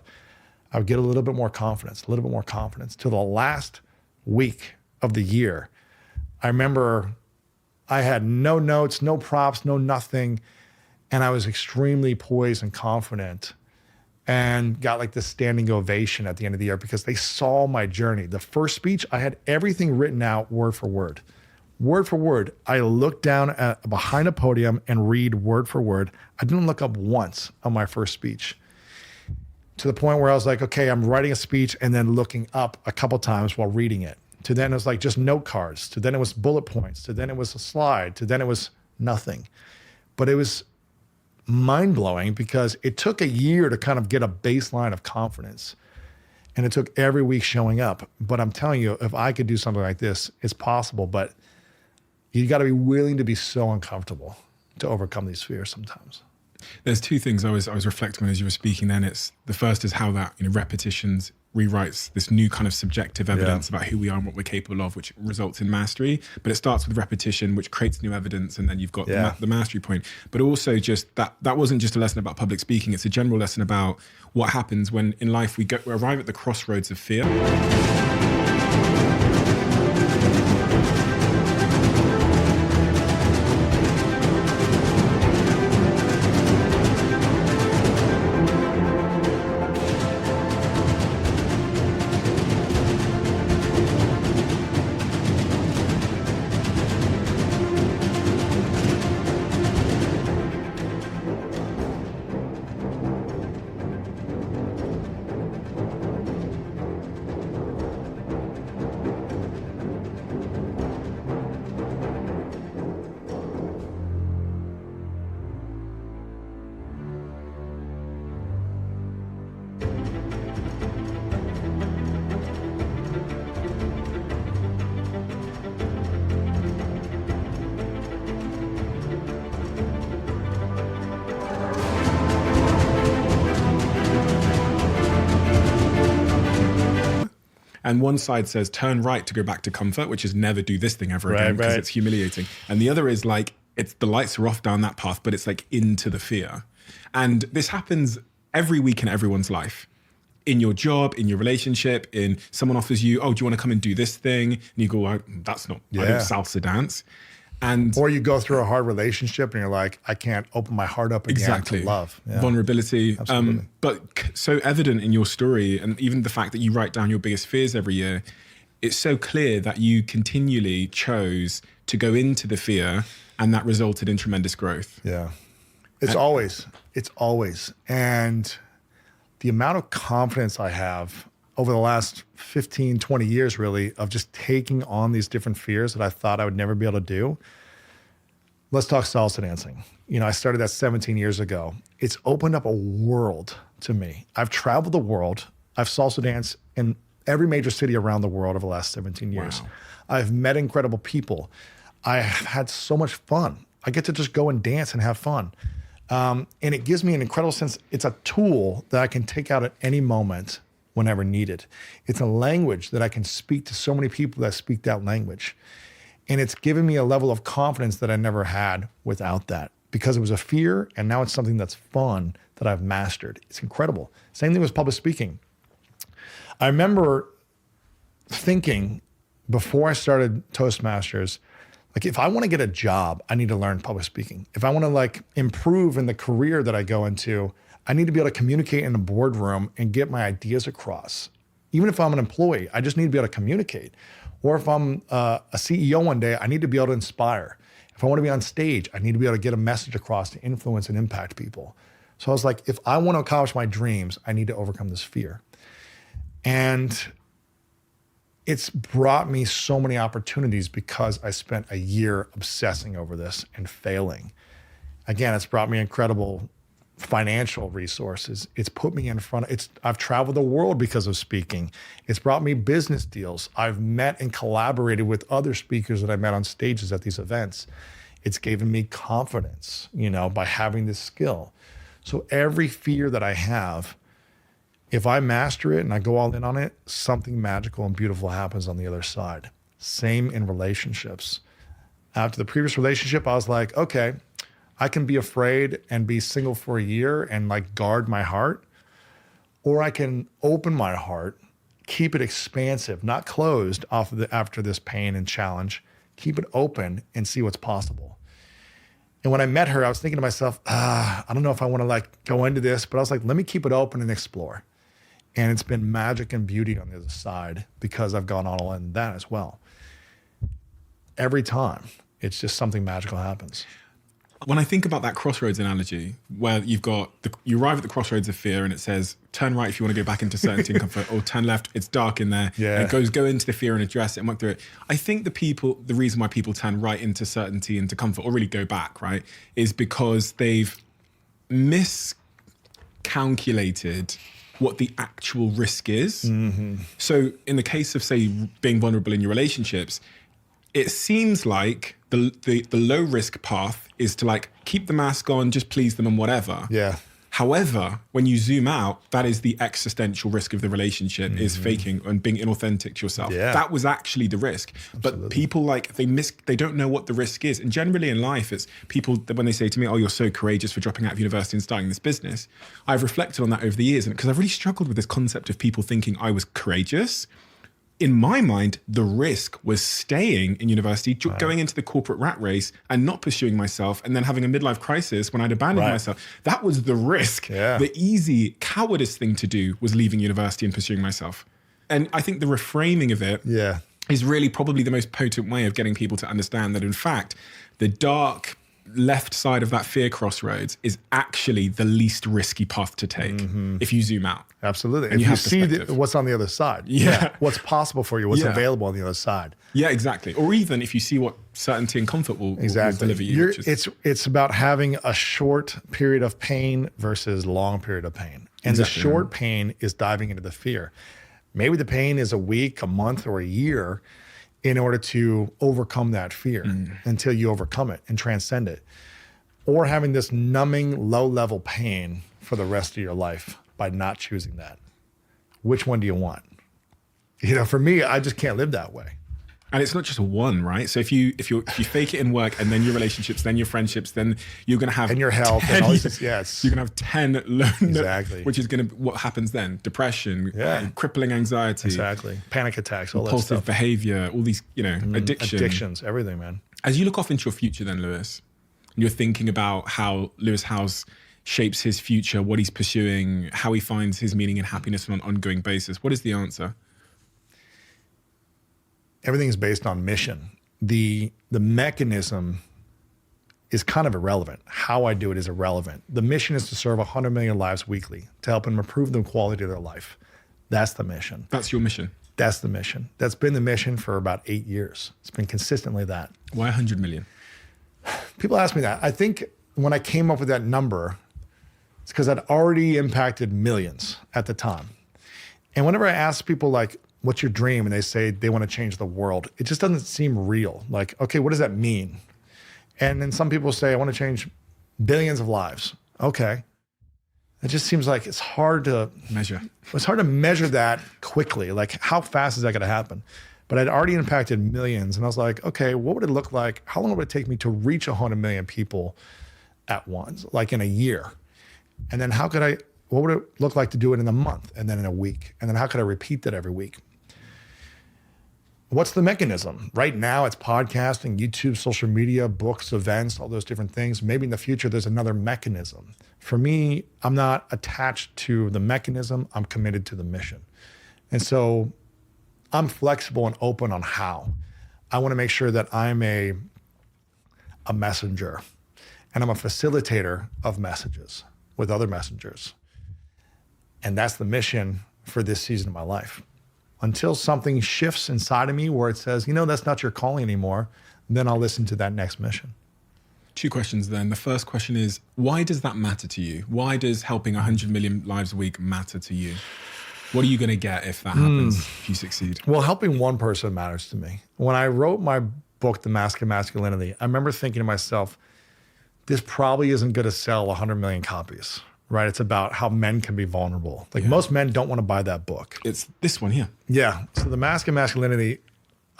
I would get a little bit more confidence, till the last week of the year. I remember I had no notes, no props, no nothing. And I was extremely poised and confident and got like this standing ovation at the end of the year because they saw my journey. The first speech, I had everything written out word for word. Word for word. I looked down behind a podium and read word for word. I didn't look up once on my first speech. To the point where I was like, okay, I'm writing a speech and then looking up a couple times while reading it. To then it was like just note cards. To then it was bullet points. To then it was a slide. To then it was nothing. But it was mind-blowing because it took a year to kind of get a baseline of confidence. And it took every week showing up. But I'm telling you, if I could do something like this, it's possible. But you got to be willing to be so uncomfortable to overcome these fears sometimes. There's two things I was reflecting on as you were speaking then. The first is how that, repetitions rewrites this new kind of subjective evidence about who we are and what we're capable of, which results in mastery. But it starts with repetition, which creates new evidence, and then you've got the mastery point. But also just that wasn't just a lesson about public speaking, it's a general lesson about what happens when in life we arrive at the crossroads of fear. And one side says, turn right to go back to comfort, which is never do this thing ever again because it's humiliating. And the other is like, it's the lights are off down that path, but it's like into the fear. And this happens every week in everyone's life. In your job, in your relationship, in someone offers you, oh, do you want to come and do this thing? And you go, oh, that's not, I don't salsa dance. Or you go through a hard relationship and you're like, I can't open my heart up again to love. Yeah. Vulnerability. Absolutely. But so evident in your story, and even the fact that you write down your biggest fears every year, it's so clear that you continually chose to go into the fear, and that resulted in tremendous growth. Yeah. It's always. And the amount of confidence I have over the last 15, 20 years, really, of just taking on these different fears that I thought I would never be able to do. Let's talk salsa dancing. I started that 17 years ago. It's opened up a world to me. I've traveled the world. I've salsa danced in every major city around the world over the last 17 years. Wow. I've met incredible people. I have had so much fun. I get to just go and dance and have fun. And it gives me an incredible sense. It's a tool that I can take out at any moment whenever needed. It's a language that I can speak to so many people that speak that language. And it's given me a level of confidence that I never had without that, because it was a fear and now it's something that's fun that I've mastered. It's incredible. Same thing with public speaking. I remember thinking before I started Toastmasters, like if I want to get a job, I need to learn public speaking. If I want to improve in the career that I go into, I need to be able to communicate in a boardroom and get my ideas across. Even if I'm an employee, I just need to be able to communicate. Or if I'm a CEO one day, I need to be able to inspire. If I want to be on stage, I need to be able to get a message across to influence and impact people. So I was like, if I want to accomplish my dreams, I need to overcome this fear. And it's brought me so many opportunities because I spent a year obsessing over this and failing. Again, it's brought me incredible financial resources. It's put me in front of, I've traveled the world because of speaking. It's brought me business deals. I've met and collaborated with other speakers that I met on stages at these events. It's given me confidence, by having this skill. So every fear that I have, if I master it and I go all in on it, something magical and beautiful happens on the other side. Same in relationships. After the previous relationship, I was like, okay, I can be afraid and be single for a year and guard my heart, or I can open my heart, keep it expansive, not closed after this pain and challenge, keep it open and see what's possible. And when I met her, I was thinking to myself, I don't know if I want to go into this, but I was like, let me keep it open and explore. And it's been magic and beauty on the other side because I've gone all in that as well. Every time, it's just something magical happens. When I think about that crossroads analogy, where you arrive at the crossroads of fear and it says, turn right if you want to go back into certainty and comfort, or turn left, it's dark in there. Yeah. And it go into the fear and address it and work through it. I think the reason why people turn right into certainty, into comfort, or really go back, right, is because they've miscalculated what the actual risk is. Mm-hmm. So in the case of, say, being vulnerable in your relationships, it seems like the low risk path is to like keep the mask on, just please them and whatever. Yeah. However, when you zoom out, that is the existential risk of the relationship is faking and being inauthentic to yourself. Yeah. That was actually the risk. But people like, they don't know what the risk is. And generally in life, it's people, when they say to me, oh, you're so courageous for dropping out of university and starting this business. I've reflected on that over the years. And because I've really struggled with this concept of people thinking I was courageous. In my mind, the risk was staying in university, going into the corporate rat race and not pursuing myself and then having a midlife crisis when I'd abandoned myself. That was the risk. Yeah. The easy cowardice thing to do was leaving university and pursuing myself. And I think the reframing of it is really probably the most potent way of getting people to understand that, in fact, the dark left side of that fear crossroads is actually the least risky path to take if you zoom out. Absolutely. And if you see perspective. what's on the other side. Yeah. What's possible for you, what's available on the other side. Yeah, exactly. Or even if you see what certainty and comfort will deliver you. It's about having a short period of pain versus long period of pain. And the short pain is diving into the fear. Maybe the pain is a week, a month, or a year in order to overcome that fear until you overcome it and transcend it. Or having this numbing low-level pain for the rest of your life by not choosing that. Which one do you want? You know, for me, I just can't live that way. And it's not just one, right? So if you fake it in work and then your relationships, then your friendships, then you're going to have and your health and all these, yes. You're going to have 10 exactly. Which is going to what happens then? Depression, crippling anxiety, exactly, panic attacks, all that stuff. Impulsive behavior, all these, addictions, everything, man. As you look off into your future, then, Lewis, and you're thinking about how Lewis Howes shapes his future, what he's pursuing, how he finds his meaning and happiness on an ongoing basis. What is the answer? Everything is based on mission. The mechanism is kind of irrelevant. How I do it is irrelevant. The mission is to serve 100 million lives weekly to help them improve the quality of their life. That's the mission. That's your mission. That's the mission. That's been the mission for about 8 years. It's been consistently that. Why 100 million? People ask me that. I think when I came up with that number, it's because I'd already impacted millions at the time. And whenever I ask people like, what's your dream? And they say they want to change the world. It just doesn't seem real. Like, okay, what does that mean? And then some people say, I want to change billions of lives. Okay. It just seems like it's hard to measure. It's hard to measure that quickly. Like, how fast is that going to happen? But I'd already impacted millions. And I was like, okay, what would it look like? How long would it take me to reach 100 million people at once, like in a year? And then what would it look like to do it in a month and then in a week? And then how could I repeat that every week? What's the mechanism? Right now, it's podcasting, YouTube, social media, books, events, all those different things. Maybe in the future, there's another mechanism. For me, I'm not attached to the mechanism. I'm committed to the mission. And so I'm flexible and open on how. I want to make sure that I'm a messenger and I'm a facilitator of messages with other messengers. And that's the mission for this season of my life. Until something shifts inside of me where it says, that's not your calling anymore, then I'll listen to that next mission. 2 questions then. The first question is, why does that matter to you? Why does helping 100 million lives a week matter to you? What are you going to get if that happens, if you succeed? Well, helping one person matters to me. When I wrote my book, The Mask of Masculinity, I remember thinking to myself, this probably isn't going to sell 100 million copies. Right? It's about how men can be vulnerable. Like most men don't want to buy that book. It's this one here. Yeah. So The Mask of Masculinity,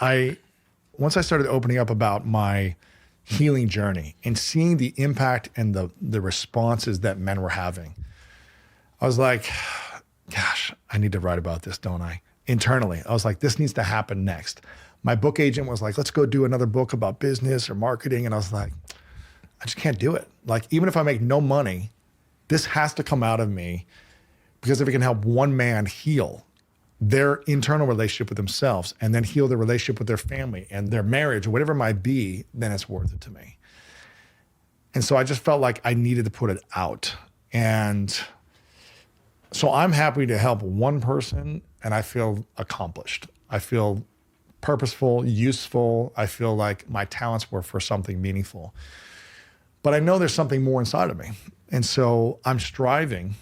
once I started opening up about my healing journey and seeing the impact and the responses that men were having, I was like, gosh, I need to write about this, don't I? Internally, I was like, this needs to happen next. My book agent was like, let's go do another book about business or marketing. And I was like, I just can't do it. Like, even if I make no money, this has to come out of me, because if it can help one man heal their internal relationship with themselves and then heal their relationship with their family and their marriage or whatever it might be, then it's worth it to me. And so I just felt like I needed to put it out. And so I'm happy to help one person, and I feel accomplished. I feel purposeful, useful. I feel like my talents were for something meaningful. But I know there's something more inside of me. And so I'm striving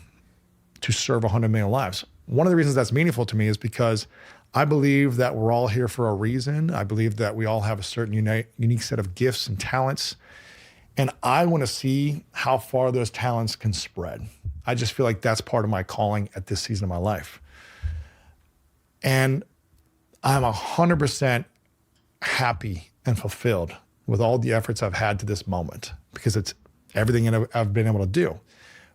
to serve 100 million lives. One of the reasons that's meaningful to me is because I believe that we're all here for a reason. I believe that we all have a certain unique set of gifts and talents. And I want to see how far those talents can spread. I just feel like that's part of my calling at this season of my life. And I'm 100% happy and fulfilled with all the efforts I've had to this moment, because it's everything I've been able to do.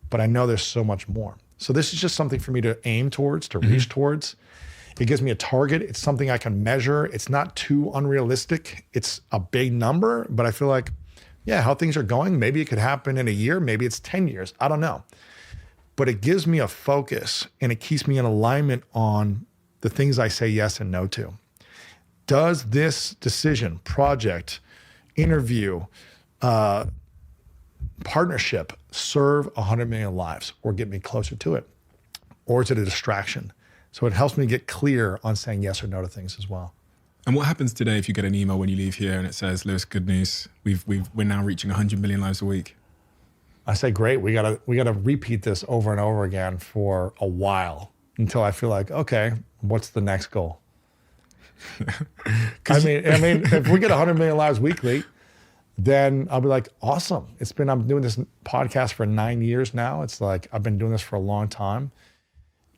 But I know there's so much more. So this is just something for me to aim towards, to reach towards. It gives me a target. It's something I can measure. It's not too unrealistic. It's a big number, but I feel like, yeah, how things are going, maybe it could happen in a year, maybe it's 10 years. I don't know. But it gives me a focus, and it keeps me in alignment on the things I say yes and no to. Does this decision, project, interview, partnership serve 100 million lives or get me closer to it? Or is it a distraction? So it helps me get clear on saying yes or no to things as well. And what happens today if you get an email when you leave here and it says, Lewis, good news, we're now reaching 100 million lives a week? I say, great, we gotta repeat this over and over again for a while until I feel like, okay, what's the next goal? I mean, if we get 100 million lives weekly, then I'll be like, awesome. I'm doing this podcast for 9 years now. It's like, I've been doing this for a long time.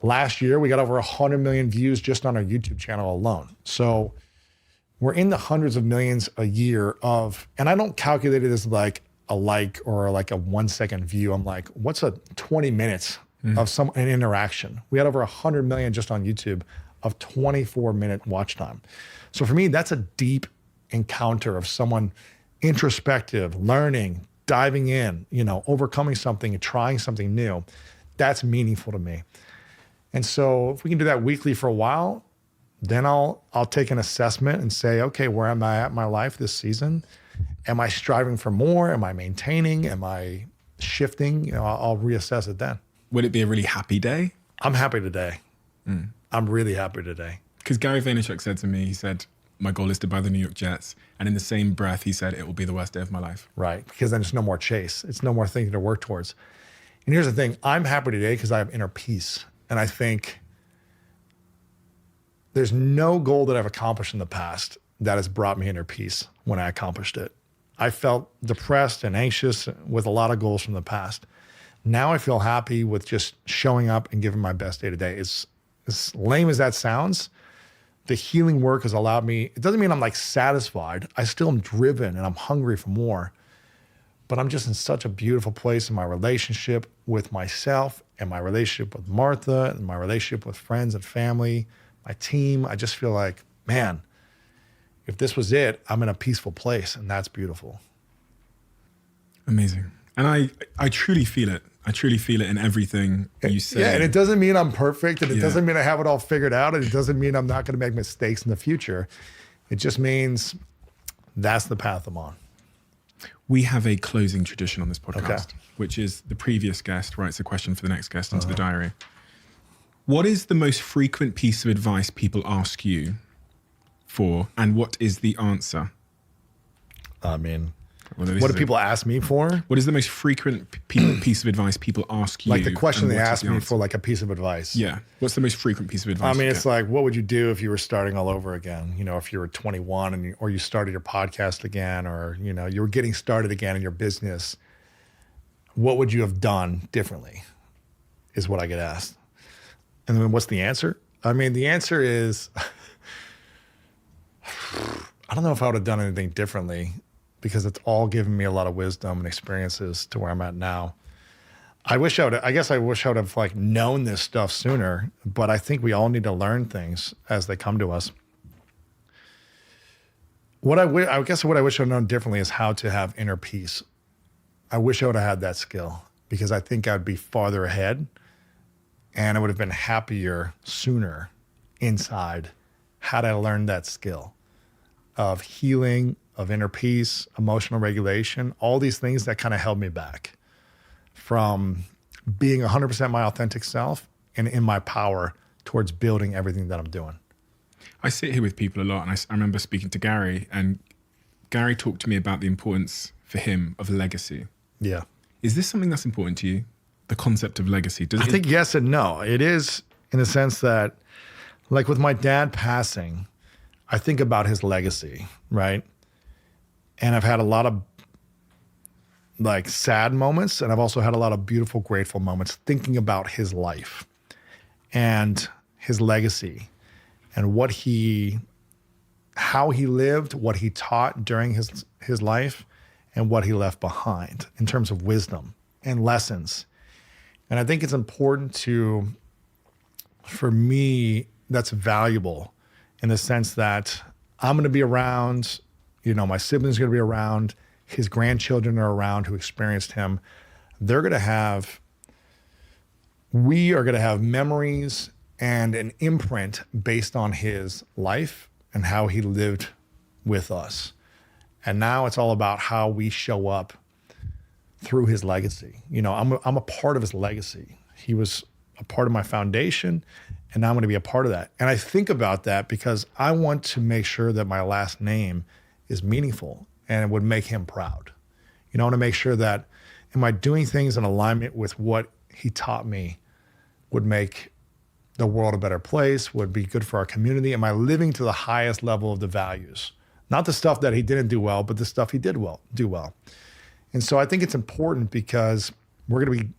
Last year, we got over 100 million views just on our YouTube channel alone. So we're in the hundreds of millions a year and I don't calculate it as like a like or like a 1 second view. I'm like, what's a 20 minutes of an interaction? We had over 100 million just on YouTube of 24-minute watch time. So for me, that's a deep encounter of someone introspective, learning, diving in, overcoming something and trying something new. That's meaningful to me. And so if we can do that weekly for a while, then I'll take an assessment and say, okay, where am I at in my life this season? Am I striving for more? Am I maintaining? Am I shifting? I'll reassess it then. Would it be a really happy day? I'm happy today. I'm really happy today. Because Gary Vaynerchuk said to me, he said, my goal is to buy the New York Jets. And in the same breath, he said, it will be the worst day of my life. Right, because then there's no more chase. It's no more thing to work towards. And here's the thing, I'm happy today because I have inner peace. And I think there's no goal that I've accomplished in the past that has brought me inner peace when I accomplished it. I felt depressed and anxious with a lot of goals from the past. Now I feel happy with just showing up and giving my best day to day. As lame as that sounds, the healing work has allowed me, it doesn't mean I'm like satisfied. I still am driven and I'm hungry for more. But I'm just in such a beautiful place in my relationship with myself and my relationship with Martha and my relationship with friends and family, my team. I just feel like, man, if this was it, I'm in a peaceful place, and that's beautiful. Amazing. And I truly feel it. I truly feel it in everything you say. Yeah, and it doesn't mean I'm perfect, and it doesn't mean I have it all figured out, and it doesn't mean I'm not going to make mistakes in the future. It just means that's the path I'm on. We have a closing tradition on this podcast, which is the previous guest writes a question for the next guest into the diary. What is the most frequent piece of advice people ask you for, and what is the answer? I mean, what do people ask me for? What is the most frequent piece of advice people ask you? Like the question they ask me for, like a piece of advice. Yeah. What's the most frequent piece of advice? I mean, it's like, what would you do if you were starting all over again? If you were 21 or you started your podcast again, or, you were getting started again in your business, what would you have done differently is what I get asked. And then what's the answer? I mean, the answer is, I don't know if I would have done anything differently, because it's all given me a lot of wisdom and experiences to where I'm at now. I wish I would have like known this stuff sooner, but I think we all need to learn things as they come to us. I guess what I wish I would have known differently is how to have inner peace. I wish I would have had that skill, because I think I'd be farther ahead and I would have been happier sooner inside had I learned that skill of healing, of inner peace, emotional regulation, all these things that kind of held me back from being 100% my authentic self and in my power towards building everything that I'm doing. I sit here with people a lot, and I remember speaking to Gary, and Gary talked to me about the importance for him of legacy. Yeah. Is this something that's important to you? The concept of legacy? I think yes and no. It is, in the sense that like with my dad passing, I think about his legacy, right? And I've had a lot of like sad moments, and I've also had a lot of beautiful, grateful moments thinking about his life and his legacy and how he lived, what he taught during his life, and what he left behind in terms of wisdom and lessons. And I think it's important for me, that's valuable in the sense that I'm going to be around, my siblings are going to be around, his grandchildren are around who experienced him. We are going to have memories and an imprint based on his life and how he lived with us. And now it's all about how we show up through his legacy. I'm a part of his legacy. He was a part of my foundation, and now I'm going to be a part of that. And I think about that because I want to make sure that my last name is meaningful and it would make him proud. I want to make sure that am I doing things in alignment with what he taught me would make the world a better place, would be good for our community? Am I living to the highest level of the values? Not the stuff that he didn't do well, but the stuff he did do well. And so I think it's important because we're going to be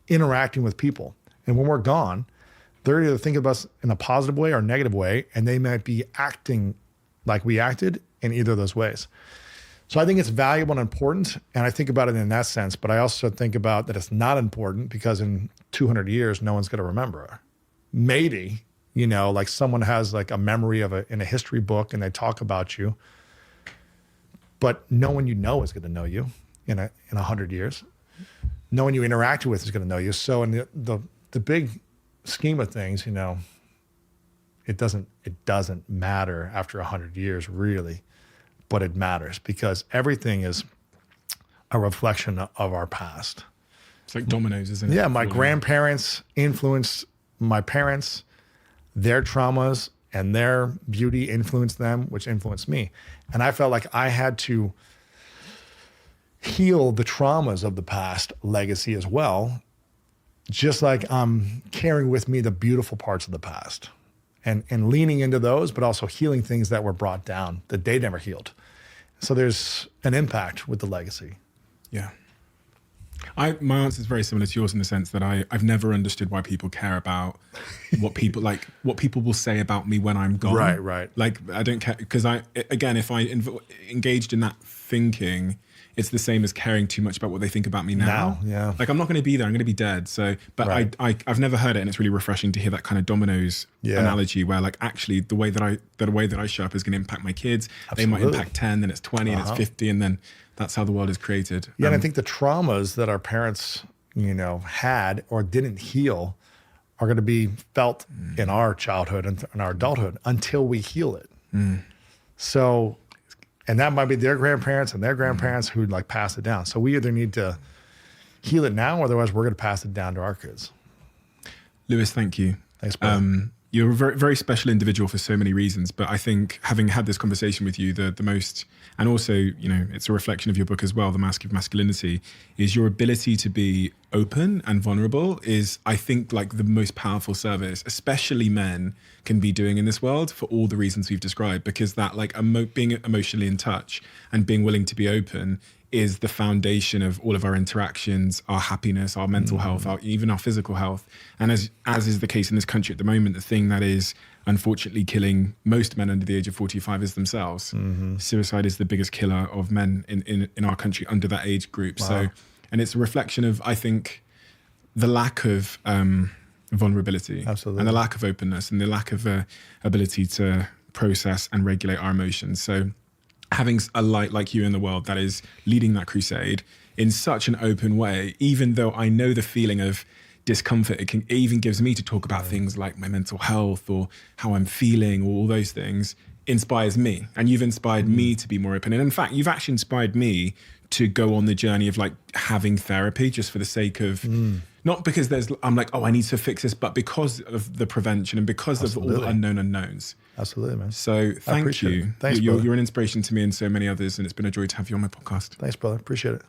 interacting with people. And when we're gone, they're either thinking of us in a positive way or a negative way, and they might be acting like we acted in either of those ways. So I think it's valuable and important, and I think about it in that sense, but I also think about that it's not important because in 200 years, no one's going to remember her. Maybe, like someone has like a memory in a history book and they talk about you, but no one is going to know you in 100 years. No one you interacted with is going to know you. So in the big scheme of things, it doesn't matter after 100 years really, but it matters because everything is a reflection of our past. It's like dominoes, isn't it? Yeah, my grandparents influenced my parents, their traumas and their beauty influenced them, which influenced me. And I felt like I had to heal the traumas of the past legacy as well, just like I'm carrying with me the beautiful parts of the past and leaning into those, but also healing things that were brought down that they never healed. So there's an impact with the legacy. Yeah. My answer is very similar to yours in the sense that I've never understood why people care about what people will say about me when I'm gone. Right. Like I don't care because if I engaged in that thinking, it's the same as caring too much about what they think about me now. Yeah. Like I'm not going to be there. I'm going to be dead. So, but Right. I've never heard it, and it's really refreshing to hear that kind of dominoes analogy where like actually the way that I show up is going to impact my kids. They might Absolutely. impact 10, then it's 20, and it's 50, and then that's how the world is created. Yeah, and I think the traumas that our parents, had or didn't heal are going to be felt in our childhood and in our adulthood until we heal it. So, and that might be their grandparents and their grandparents who like pass it down. So we either need to heal it now, or otherwise we're going to pass it down to our kids. Lewis, thank you. Thanks, brother. You're a very, very special individual for so many reasons, but I think having had this conversation with you, the most, and also, it's a reflection of your book as well, The Mask of Masculinity, is your ability to be open and vulnerable is, I think, like the most powerful service, especially men can be doing in this world for all the reasons we've described, because that like being emotionally in touch and being willing to be open is the foundation of all of our interactions, our happiness, our mental health, even our physical health. And as is the case in this country at the moment, the thing that is unfortunately killing most men under the age of 45 is themselves. Suicide is the biggest killer of men in our country under that age group. Wow. So, and it's a reflection of, I think, the lack of vulnerability. Absolutely. And the lack of openness and the lack of ability to process and regulate our emotions. So having a light like you in the world that is leading that crusade in such an open way, even though I know the feeling of discomfort it even gives me to talk about things like my mental health or how I'm feeling or all those things, inspires me. And you've inspired me to be more open. And in fact, you've actually inspired me to go on the journey of like having therapy just for the sake of, not because I'm like, oh, I need to fix this, but because of the prevention and because of all the unknown unknowns. Absolutely, man. So thank appreciate you. it. Thanks, you're brother. an inspiration to me and so many others, and it's been a joy to have you on my podcast. Thanks, brother. Appreciate it.